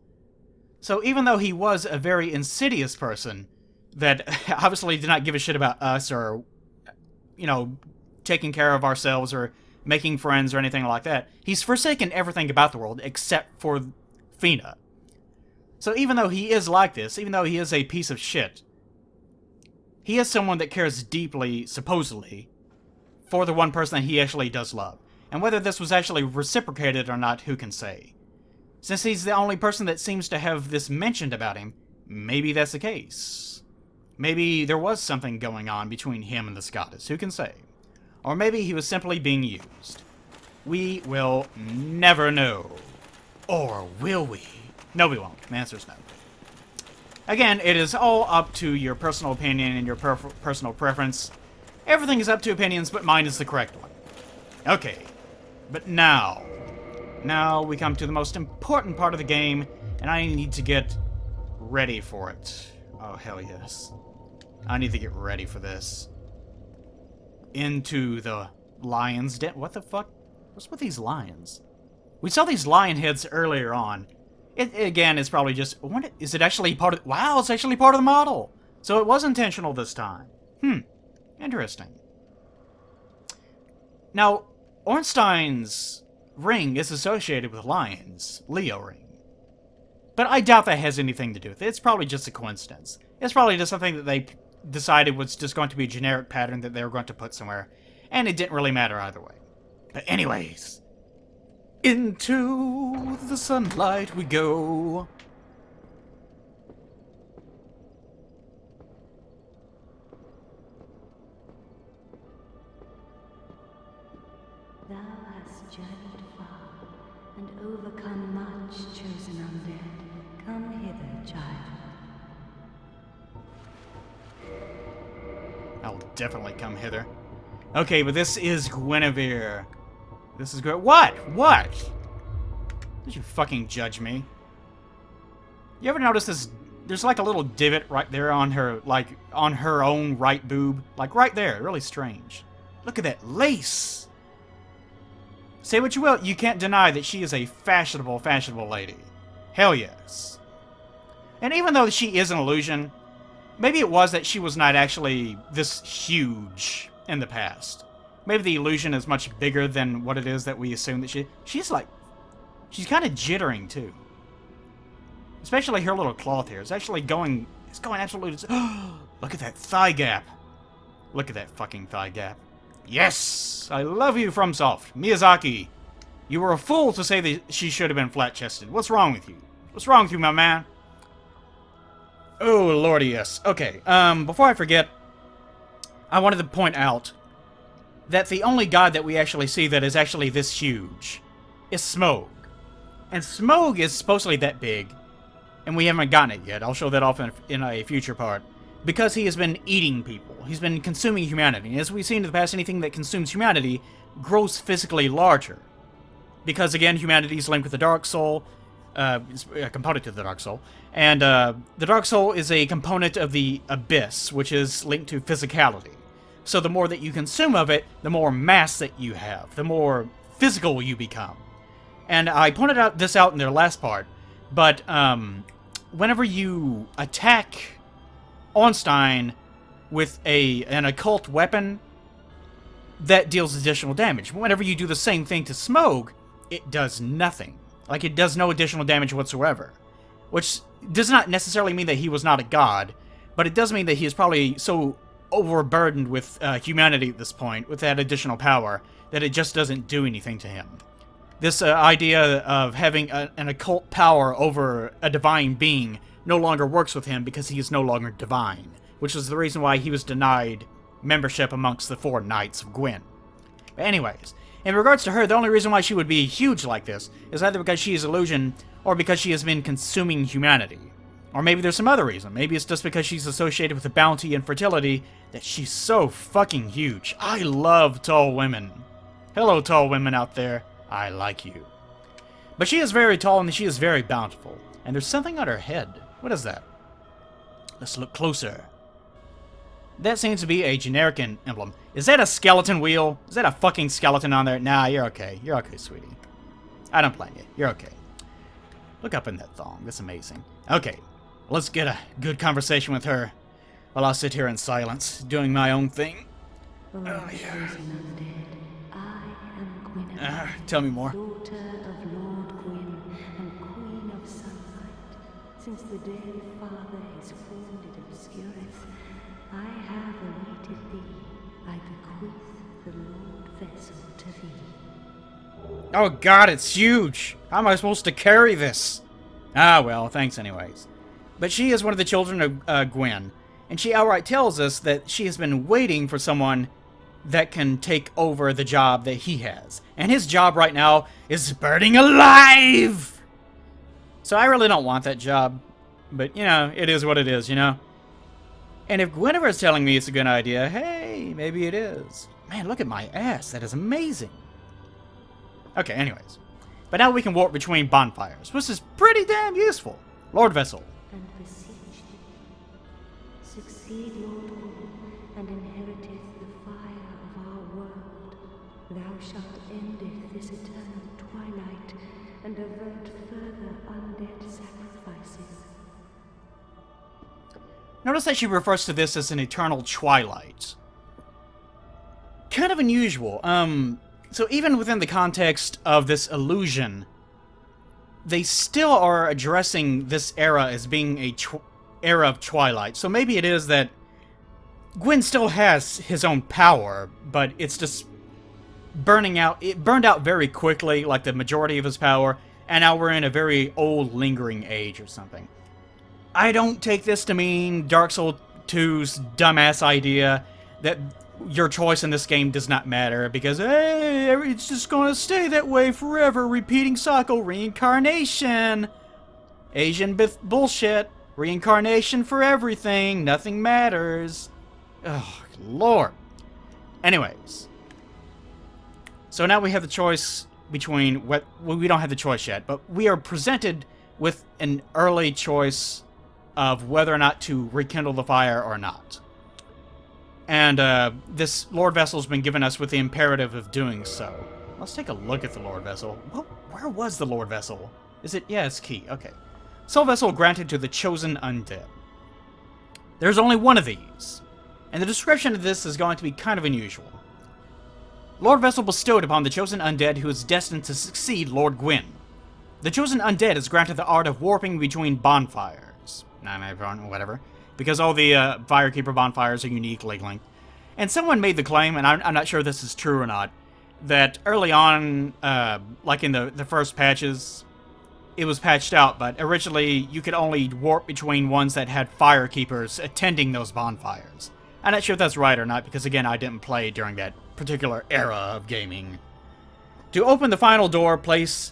Speaker 1: So even though he was a very insidious person that obviously did not give a shit about us or, you know, taking care of ourselves or making friends or anything like that, he's forsaken everything about the world except for Fina. So even though he is like this, even though he is a piece of shit, he is someone that cares deeply, supposedly, for the one person that he actually does love. And whether this was actually reciprocated or not, who can say? Since he's the only person that seems to have this mentioned about him, maybe that's the case. Maybe there was something going on between him and this goddess, who can say? Or maybe he was simply being used. We will never know. Or will we? No, we won't. The answer's no. Again, it is all up to your personal opinion and your personal preference. Everything is up to opinions, but mine is the correct one. Okay, but now we come to the most important part of the game, and I need to get ready for it. Oh, hell yes. I need to get ready for this. Into the lion's den. What the fuck? What's with these lions? We saw these lion heads earlier on. It, again, it's probably just... Is it actually part of... Wow, it's actually part of the model! So it was intentional this time. Interesting. Now, Ornstein's ring is associated with lions. Leo ring. But I doubt that has anything to do with it. It's probably just a coincidence. It's probably just something that they decided was just going to be a generic pattern that they were going to put somewhere. And it didn't really matter either way. But anyways... Into the sunlight we go.
Speaker 3: Thou hast journeyed far and overcome much, chosen undead. Come hither, child.
Speaker 1: I'll definitely come hither. Okay, but this is Gwynevere. This is good. What? What? Did you fucking judge me? You ever notice this? There's like a little divot right there on her, like, on her own right boob. Like, right there. Really strange. Look at that lace! Say what you will, you can't deny that she is a fashionable lady. Hell yes. And even though she is an illusion, maybe it was that she was not actually this huge in the past. Maybe the illusion is much bigger than what it is that we assume that she's like... She's kind of jittering, too. Especially her little cloth here. It's actually going... It's going absolutely... Look at that thigh gap. Look at that fucking thigh gap. Yes! I love you, FromSoft. Miyazaki. You were a fool to say that she should have been flat-chested. What's wrong with you? What's wrong with you, my man? Oh, lordy, yes. Okay, before I forget, I wanted to point out that the only god that we actually see that is actually this huge is Smough. And Smough is supposedly that big, and we haven't gotten it yet. I'll show that off in a future part. Because he has been eating people. He's been consuming humanity. And as we've seen in the past, anything that consumes humanity grows physically larger. Because, again, humanity is linked with the Dark Soul. It's a component of the Dark Soul. And the Dark Soul is a component of the Abyss, which is linked to physicality. So the more that you consume of it, the more mass that you have, the more physical you become. And I pointed out this out in their last part, but whenever you attack Ornstein with an occult weapon, that deals additional damage. Whenever you do the same thing to Smough, it does nothing. Like, it does no additional damage whatsoever. Which does not necessarily mean that he was not a god, but it does mean that he is probably so overburdened with humanity at this point, with that additional power, that it just doesn't do anything to him. This idea of having an occult power over a divine being no longer works with him because he is no longer divine, which is the reason why he was denied membership amongst the 4 Knights of Gwyn. But anyways, in regards to her, the only reason why she would be huge like this is either because she is illusion or because she has been consuming humanity. Or maybe there's some other reason. Maybe it's just because she's associated with the bounty and fertility that she's so fucking huge. I love tall women. Hello, tall women out there. I like you. But she is very tall and she is very bountiful. And there's something on her head. What is that? Let's look closer. That seems to be a generic emblem. Is that a skeleton wheel? Is that a fucking skeleton on there? Nah, you're okay. You're okay, sweetie. I don't blame you. You're okay. Look up in that thong. That's amazing. Okay. Let's get a good conversation with her while I sit here in silence, doing my own thing.
Speaker 3: Oh, yeah. Undead, I am Gwynevere,
Speaker 1: tell me more.
Speaker 3: daughter of Lord Gwyn and Queen of Sunlight. Since the day Father his wounded obscureth, I have awaited thee. I bequeath the Lord vessel to thee.
Speaker 1: Oh god, it's huge! How am I supposed to carry this? Ah, well, thanks anyways. But she is one of the children of Gwyn, and she outright tells us that she has been waiting for someone that can take over the job that he has. And his job right now is burning alive! So I really don't want that job. But, you know, it is what it is, you know? And if Gwynevere is telling me it's a good idea, hey, maybe it is. Man, look at my ass. That is amazing. Okay, anyways. But now we can warp between bonfires, which is pretty damn useful. Lord Vessel.
Speaker 3: And beseech thee, succeed Lord Gwyn, and inheriteth the fire of our world. Thou shalt endeth this eternal twilight, and avert further undead sacrifices.
Speaker 1: Notice that she refers to this as an eternal twilight. Kind of unusual. So even within the context of this illusion, they still are addressing this era as being a era of twilight. So maybe it is that Gwyn still has his own power, but it's just burning out. It burned out very quickly, like the majority of his power, and now we're in a very old, lingering age or something. I don't take this to mean Dark Souls 2's dumbass idea that your choice in this game does not matter because, hey, it's just gonna stay that way forever, repeating cycle, reincarnation. Asian bullshit. Reincarnation for everything. Nothing matters. Oh, Lord. Anyways. So now we have the choice between what... Well, we don't have the choice yet, but we are presented with an early choice of whether or not to rekindle the fire or not. And this Lord Vessel's been given us with the imperative of doing so. Let's take a look at the Lord Vessel. Well, where was the Lord Vessel? Is it? Yeah, it's key. Okay. Soul Vessel granted to the chosen undead. There's only one of these. And the description of this is going to be kind of unusual. Lord Vessel bestowed upon the chosen undead who is destined to succeed Lord Gwyn. The chosen undead is granted the art of warping between bonfires. Whatever. Because all the Firekeeper bonfires are uniquely linked. And someone made the claim, and I'm not sure this is true or not, that early on, like in the first patches, it was patched out, but originally you could only warp between ones that had Firekeepers attending those bonfires. I'm not sure if that's right or not, because again, I didn't play during that particular era of gaming. To open the final door, place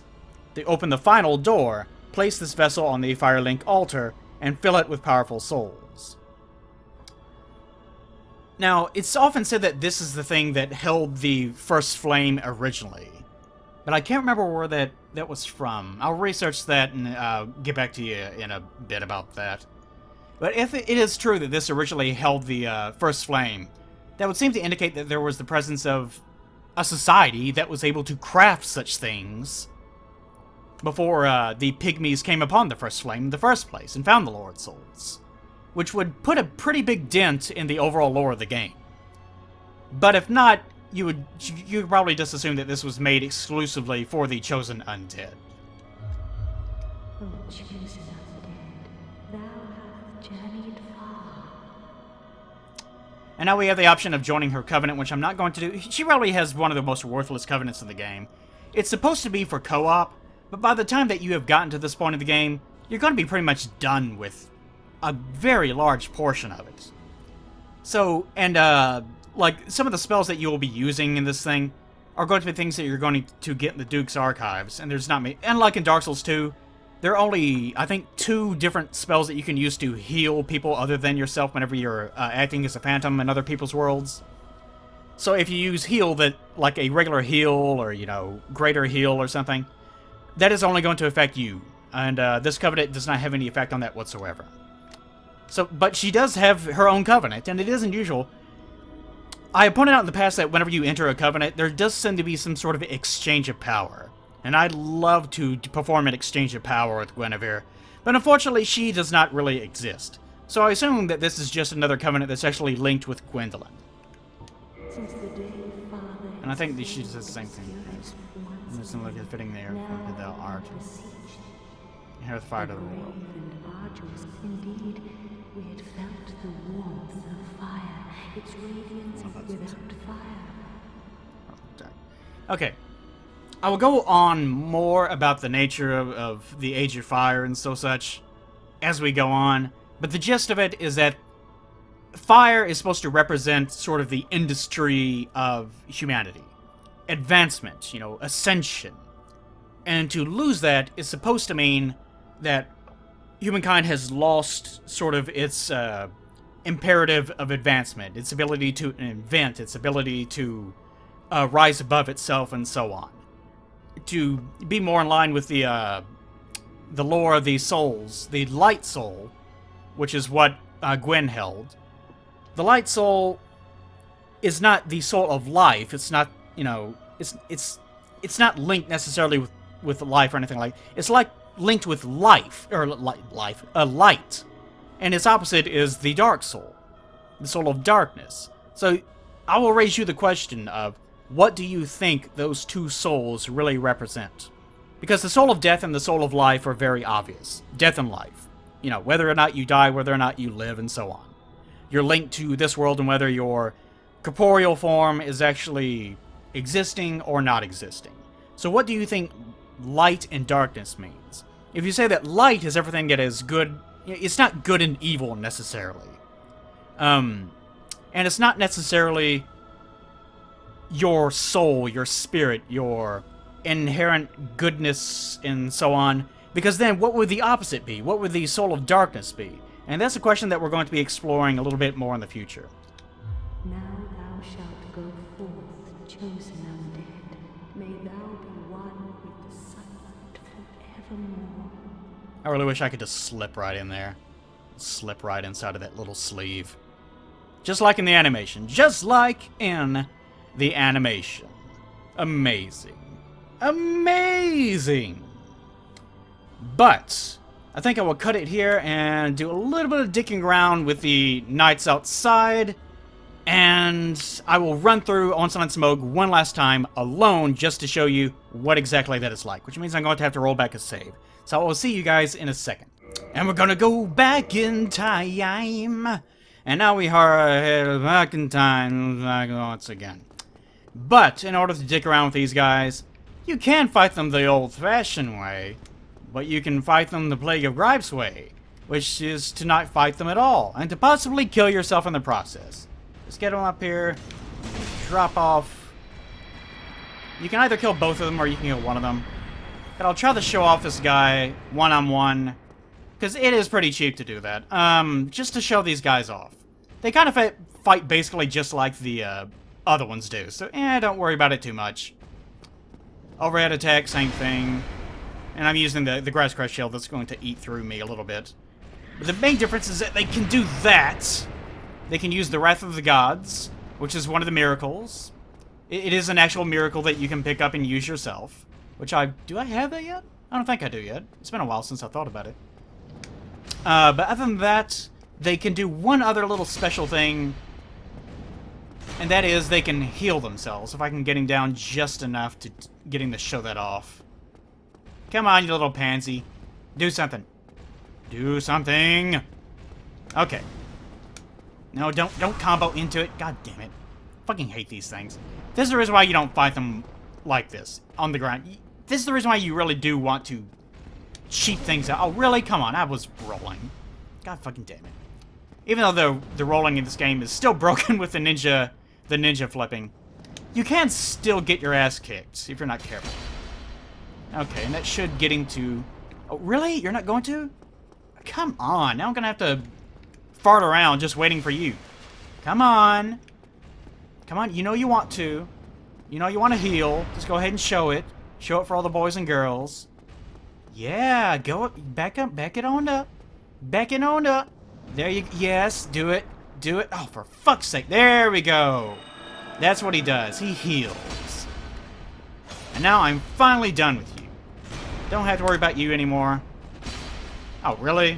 Speaker 1: this vessel on the Firelink altar, and fill it with powerful souls. Now, it's often said that this is the thing that held the first flame originally, but I can't remember where that was from. I'll research that and get back to you in a bit about that. But if it is true that this originally held the first flame, that would seem to indicate that there was the presence of a society that was able to craft such things before the pygmies came upon the first flame in the first place and found the Lord Souls, which would put a pretty big dent in the overall lore of the game. But if not, you would probably just assume that this was made exclusively for the chosen undead.
Speaker 3: O chosen undead, thou hast journeyed far.
Speaker 1: And now we have the option of joining her covenant, which I'm not going to do. She probably has one of the most worthless covenants in the game. It's supposed to be for co-op, but by the time that you have gotten to this point of the game, you're going to be pretty much done with a very large portion of it. So, and like, some of the spells that you will be using in this thing are going to be things that you're going to get in the Duke's Archives, and there's not many. And like in Dark Souls 2, there are only, I think, 2 different spells that you can use to heal people other than yourself whenever you're acting as a phantom in other people's worlds. So if you use heal, that like a regular heal or, you know, greater heal or something, that is only going to affect you, and this covenant does not have any effect on that whatsoever. So, but she does have her own covenant, and it is unusual. I have pointed out in the past that whenever you enter a covenant, there does seem to be some sort of exchange of power. And I'd love to perform an exchange of power with Gwynevere, but unfortunately she does not really exist. So I assume that this is just another covenant that's actually linked with Gwendolyn.
Speaker 3: Since the day Father
Speaker 1: And I think she does the same thing. It's similar to fitting there for the art. Here the fire to the world.
Speaker 3: Indeed, we had felt the warmth of fire, its radiance without fire.
Speaker 1: Okay. I will go on more about the nature of the Age of Fire and so such as we go on, but the gist of it is that fire is supposed to represent sort of the industry of humanity. Advancement, ascension. And to lose that is supposed to mean that humankind has lost sort of its imperative of advancement, its ability to invent, its ability to rise above itself, and so on. To be more in line with the lore of the souls, the light soul, which is what Gwyn held. The light soul is not the soul of life. It's not, it's not linked necessarily with life or anything like. It's like linked with life or light, and its opposite is the dark soul, the soul of darkness. So I will raise you the question of, what do you think those two souls really represent? Because the soul of death and the soul of life are very obvious. Death and life. Whether or not you die, whether or not you live, and so on. You're linked to this world and whether your corporeal form is actually existing or not existing. So what do you think light and darkness means? If you say that light is everything that is good, it's not good and evil necessarily. And it's not necessarily your soul, your spirit, your inherent goodness, and so on. Because then, what would the opposite be? What would the soul of darkness be? And that's a question that we're going to be exploring a little bit more in the future.
Speaker 3: Now thou shalt go forth, chosen undead. May thou be one with the sunlight forevermore.
Speaker 1: I really wish I could just slip right in there. Slip right inside of that little sleeve. Just like in the animation. Just like in the animation. Amazing. Amazing! But I think I will cut it here and do a little bit of dicking around with the knights outside, and I will run through Ornstein and Smough one last time alone just to show you what exactly that is like, which means I'm going to have to roll back a save. So I will see you guys in a second. And we're gonna go back in time. And now we are back in time once again. But in order to dick around with these guys, you can fight them the old-fashioned way, but you can fight them the Plague of Gripes way, which is to not fight them at all, and to possibly kill yourself in the process. Just get them up here, drop off. You can either kill both of them or you can kill one of them. But I'll try to show off this guy one-on-one, because it is pretty cheap to do that, just to show these guys off. They kind of fight basically just like the other ones do, so don't worry about it too much. Overhead attack, same thing. And I'm using the Grass Crest Shield that's going to eat through me a little bit. But the main difference is that they can do that. They can use the Wrath of the Gods, which is one of the miracles. It is an actual miracle that you can pick up and use yourself. Which do I have that yet? I don't think I do yet. It's been a while since I thought about it. But other than that, they can do one other little special thing. And that is they can heal themselves. If I can get him down just enough to get him to show that off. Come on, you little pansy. Do something. Do something. Okay. No, don't combo into it. God damn it. Fucking hate these things. This is the reason why you don't fight them like this, on the ground. This is the reason why you really do want to cheat things out. Oh, really? Come on, I was rolling. God fucking damn it. Even though the rolling in this game is still broken with the ninja flipping, you can still get your ass kicked if you're not careful. Okay, and that should get him to... Oh, really? You're not going to? Come on, now I'm gonna have to fart around just waiting for you. Come on. Come on, you know you want to. You know you want to heal. Just go ahead and show it. Show it for all the boys and girls. Yeah, go back up, back it on up. Back it on up. There you... Yes, do it. Do it. Oh, for fuck's sake. There we go. That's what he does. He heals. And now I'm finally done with you. Don't have to worry about you anymore. Oh, really?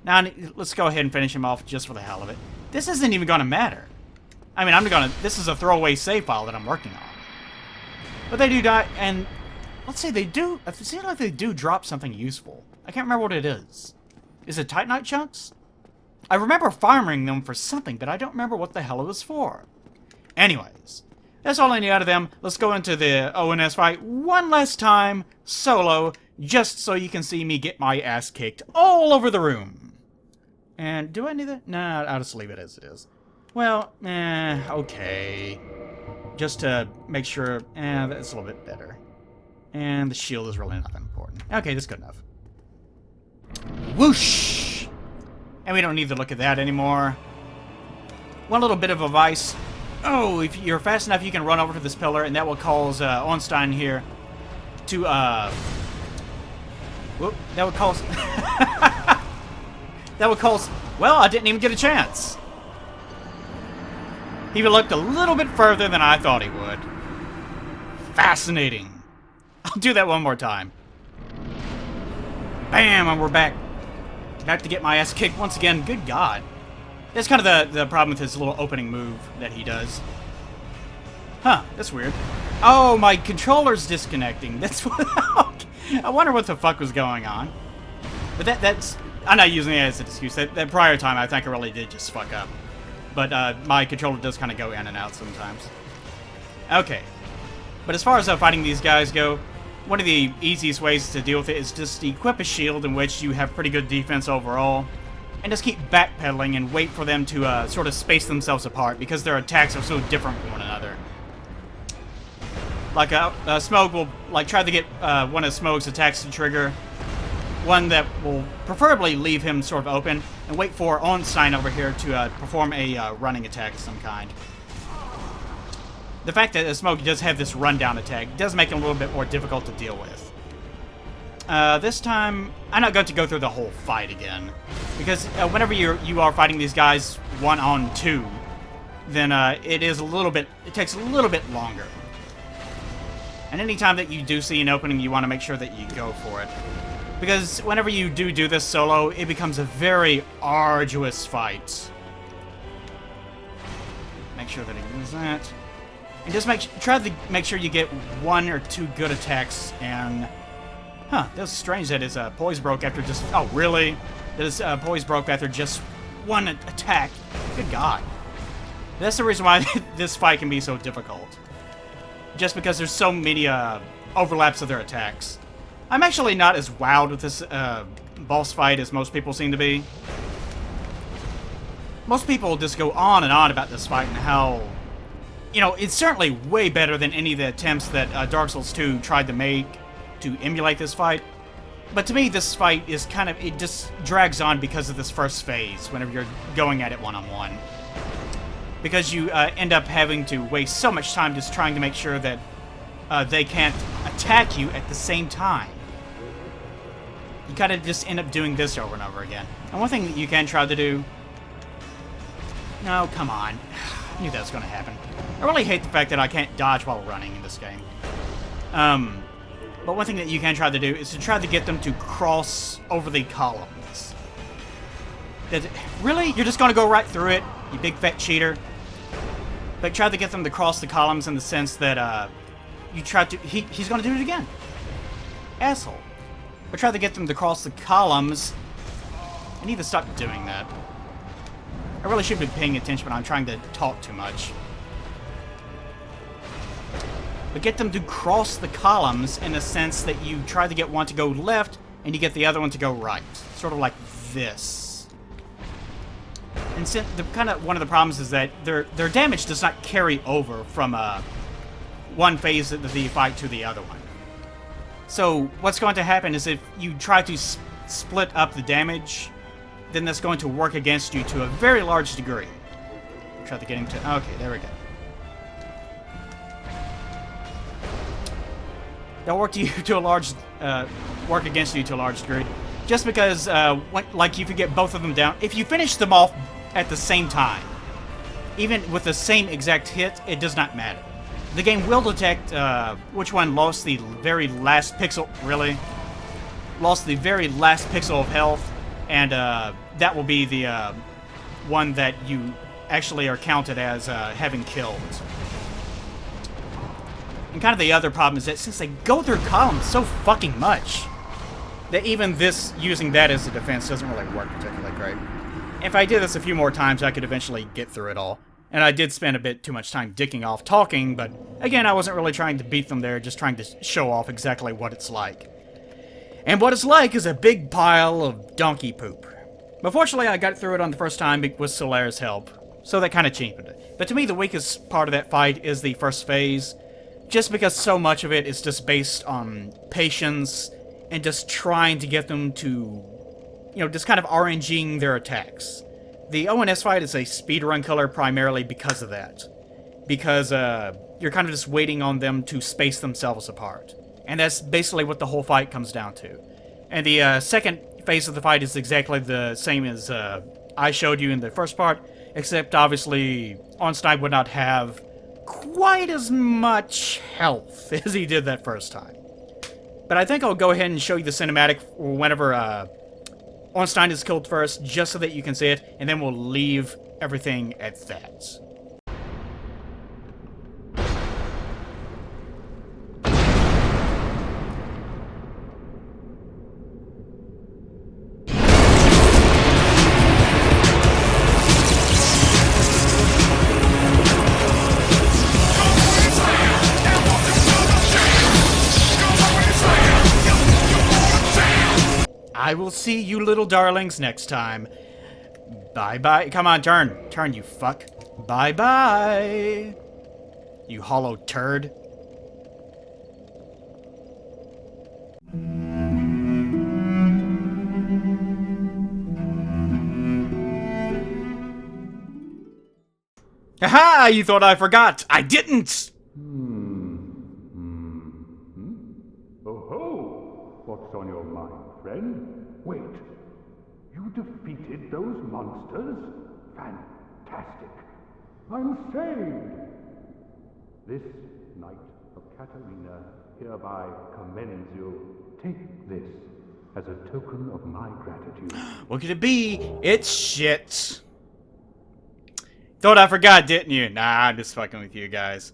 Speaker 1: Now, let's go ahead and finish him off just for the hell of it. This isn't even going to matter. I mean, this is a throwaway save file that I'm working on. But they do die, and let's say they do... It seems like they do drop something useful. I can't remember what it is. Is it Titanite chunks? I remember farming them for something, but I don't remember what the hell it was for. Anyways, that's all I need out of them. Let's go into the ONS fight one last time, solo, just so you can see me get my ass kicked all over the room. And do I need that? Nah, I'll just leave it as it is. Well, okay. Just to make sure, that's a little bit better. And the shield is really not that important. Okay, that's good enough. Whoosh! And we don't need to look at that anymore. One little bit of advice. Oh, if you're fast enough, you can run over to this pillar, and that will cause Ornstein here to, whoop, that would cause... that would cause... Well, I didn't even get a chance. He looked a little bit further than I thought he would. Fascinating. I'll do that one more time. Bam, and we're back. Back to get my ass kicked once again. Good God. That's kind of the problem with his little opening move that he does. Huh, that's weird. Oh, my controller's disconnecting. That's what... I wonder what the fuck was going on. But that's... I'm not using it as an excuse. That prior time, I think I really did just fuck up. But my controller does kind of go in and out sometimes. Okay. But as far as fighting these guys go, one of the easiest ways to deal with it is just equip a shield in which you have pretty good defense overall. And just keep backpedaling and wait for them to sort of space themselves apart because their attacks are so different from one another. Like Smough will try to get one of Smough's attacks to trigger. One that will preferably leave him sort of open, and wait for Ornstein over here to perform a running attack of some kind. The fact that Smough does have this rundown attack does make it a little bit more difficult to deal with. This time, I'm not going to go through the whole fight again, because whenever you are fighting these guys 1-on-2, then it takes a little bit longer. And anytime that you do see an opening, you want to make sure that you go for it. Because whenever you do this solo, it becomes a very arduous fight. Make sure that I use that. And just try to make sure you get 1 or 2 good attacks, and... Huh, that's strange that his poise broke after just... Oh, really? That his poise broke after just 1 attack? Good God. That's the reason why this fight can be so difficult. Just because there's so many overlaps of their attacks. I'm actually not as wowed with this boss fight as most people seem to be. Most people just go on and on about this fight and how... You know, it's certainly way better than any of the attempts that Dark Souls 2 tried to make to emulate this fight. But to me, this fight is kind of... It just drags on because of this first phase, whenever you're going at it one-on-one. Because you end up having to waste so much time just trying to make sure that they can't attack you at the same time. You kind of just end up doing this over and over again. And one thing that you can try to do... No, come on. I knew that was going to happen. I really hate the fact that I can't dodge while running in this game. But one thing that you can try to do is to try to get them to cross over the columns. Really? You're just going to go right through it, you big fat cheater? But try to get them to cross the columns in the sense that you try to... He's going to do it again. Asshole. But try to get them to cross the columns. I need to stop doing that. I really should be paying attention, but I'm trying to talk too much. But get them to cross the columns in the sense that you try to get one to go left, and you get the other one to go right. Sort of like this. And one of the problems is that their damage does not carry over from one phase of the fight to the other one. So what's going to happen is if you try to split up the damage, then that's going to work against you to a very large degree. Try to get him to... Okay, there we go. They'll work work against you to a large degree. Just because, like, if you get both of them down, if you finish them off at the same time, even with the same exact hit, it does not matter. The game will detect which one lost the very last pixel, lost the very last pixel of health, and that will be the one that you actually are counted as having killed. And kind of the other problem is that since they go through columns so fucking much, that even using that as a defense doesn't really work particularly great. If I did this a few more times, I could eventually get through it all. And I did spend a bit too much time dicking off talking, but again, I wasn't really trying to beat them there, just trying to show off exactly what it's like. And what it's like is a big pile of donkey poop. But fortunately, I got through it on the first time with Solaire's help, so that kind of cheapened it. But to me, the weakest part of that fight is the first phase, just because so much of it is just based on patience and just trying to get them to, you know, just kind of RNGing their attacks. The ONS fight is a speedrun killer primarily because of that. Because you're kind of just waiting on them to space themselves apart. And that's basically what the whole fight comes down to. And the second phase of the fight is exactly the same as I showed you in the first part, except obviously Ornstein would not have quite as much health as he did that first time. But I think I'll go ahead and show you the cinematic whenever Ornstein is killed first, just so that you can see it, and then we'll leave everything at that. I will see you little darlings next time. Bye-bye. Come on, turn. Turn, you fuck. Bye-bye. You hollow turd. Haha! You thought I forgot. I didn't!
Speaker 2: Oh-ho! What's on your mind, friend? Wait, you defeated those monsters? Fantastic! I'm saved! This Knight of Katarina hereby commends you. Take this as a token of my gratitude.
Speaker 1: What could it be? It's shit. Thought I forgot, didn't you? Nah, I'm just fucking with you guys.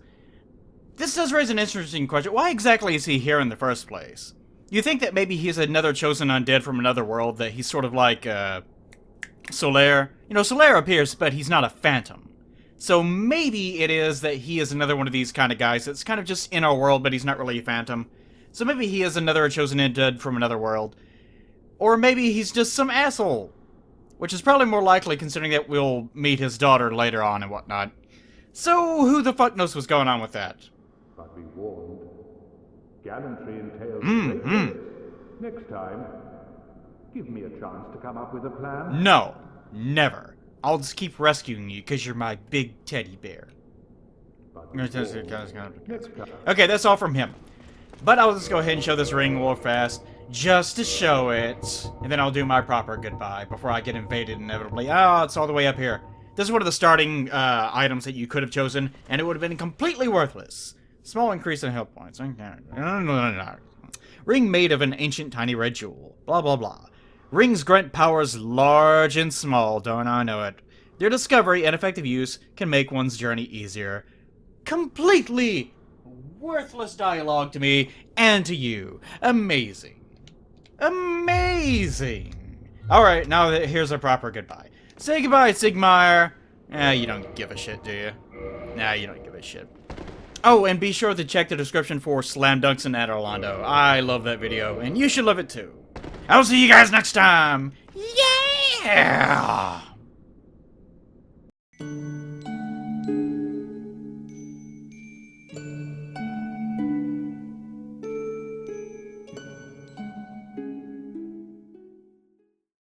Speaker 1: This does raise an interesting question. Why exactly is he here in the first place? You think that maybe he's another chosen undead from another world, that he's sort of like, Solaire? You know, Solaire appears, but he's not a phantom. So maybe it is that he is another one of these kind of guys that's kind of just in our world, but he's not really a phantom. So maybe he is another chosen undead from another world. Or maybe he's just some asshole. Which is probably more likely, considering that we'll meet his daughter later on and whatnot. So who the fuck knows what's going on with that?
Speaker 2: But be warned. Gallantry entails great risks. Next time, give me a chance to come up with a plan.
Speaker 1: No, never. I'll just keep rescuing you because you're my big teddy bear. Okay, that's all from him. But I'll just go ahead and show this ring real fast, just to show it. And then I'll do my proper goodbye before I get invaded inevitably. Oh, it's all the way up here. This is one of the starting items that you could have chosen, and it would have been completely worthless. Small increase in health points. Ring made of an ancient tiny red jewel. Blah, blah, blah. Rings grant powers large and small, don't I know it. Their discovery and effective use can make one's journey easier. Completely worthless dialogue to me and to you. Amazing. Amazing. Alright, now here's a proper goodbye. Say goodbye, Siegmeyer. You don't give a shit, do you? Nah, you don't give a shit. Oh, and be sure to check the description for Slam Dunks and Anor Londo. I love that video, and you should love it too. I'll see you guys next time. Yeah!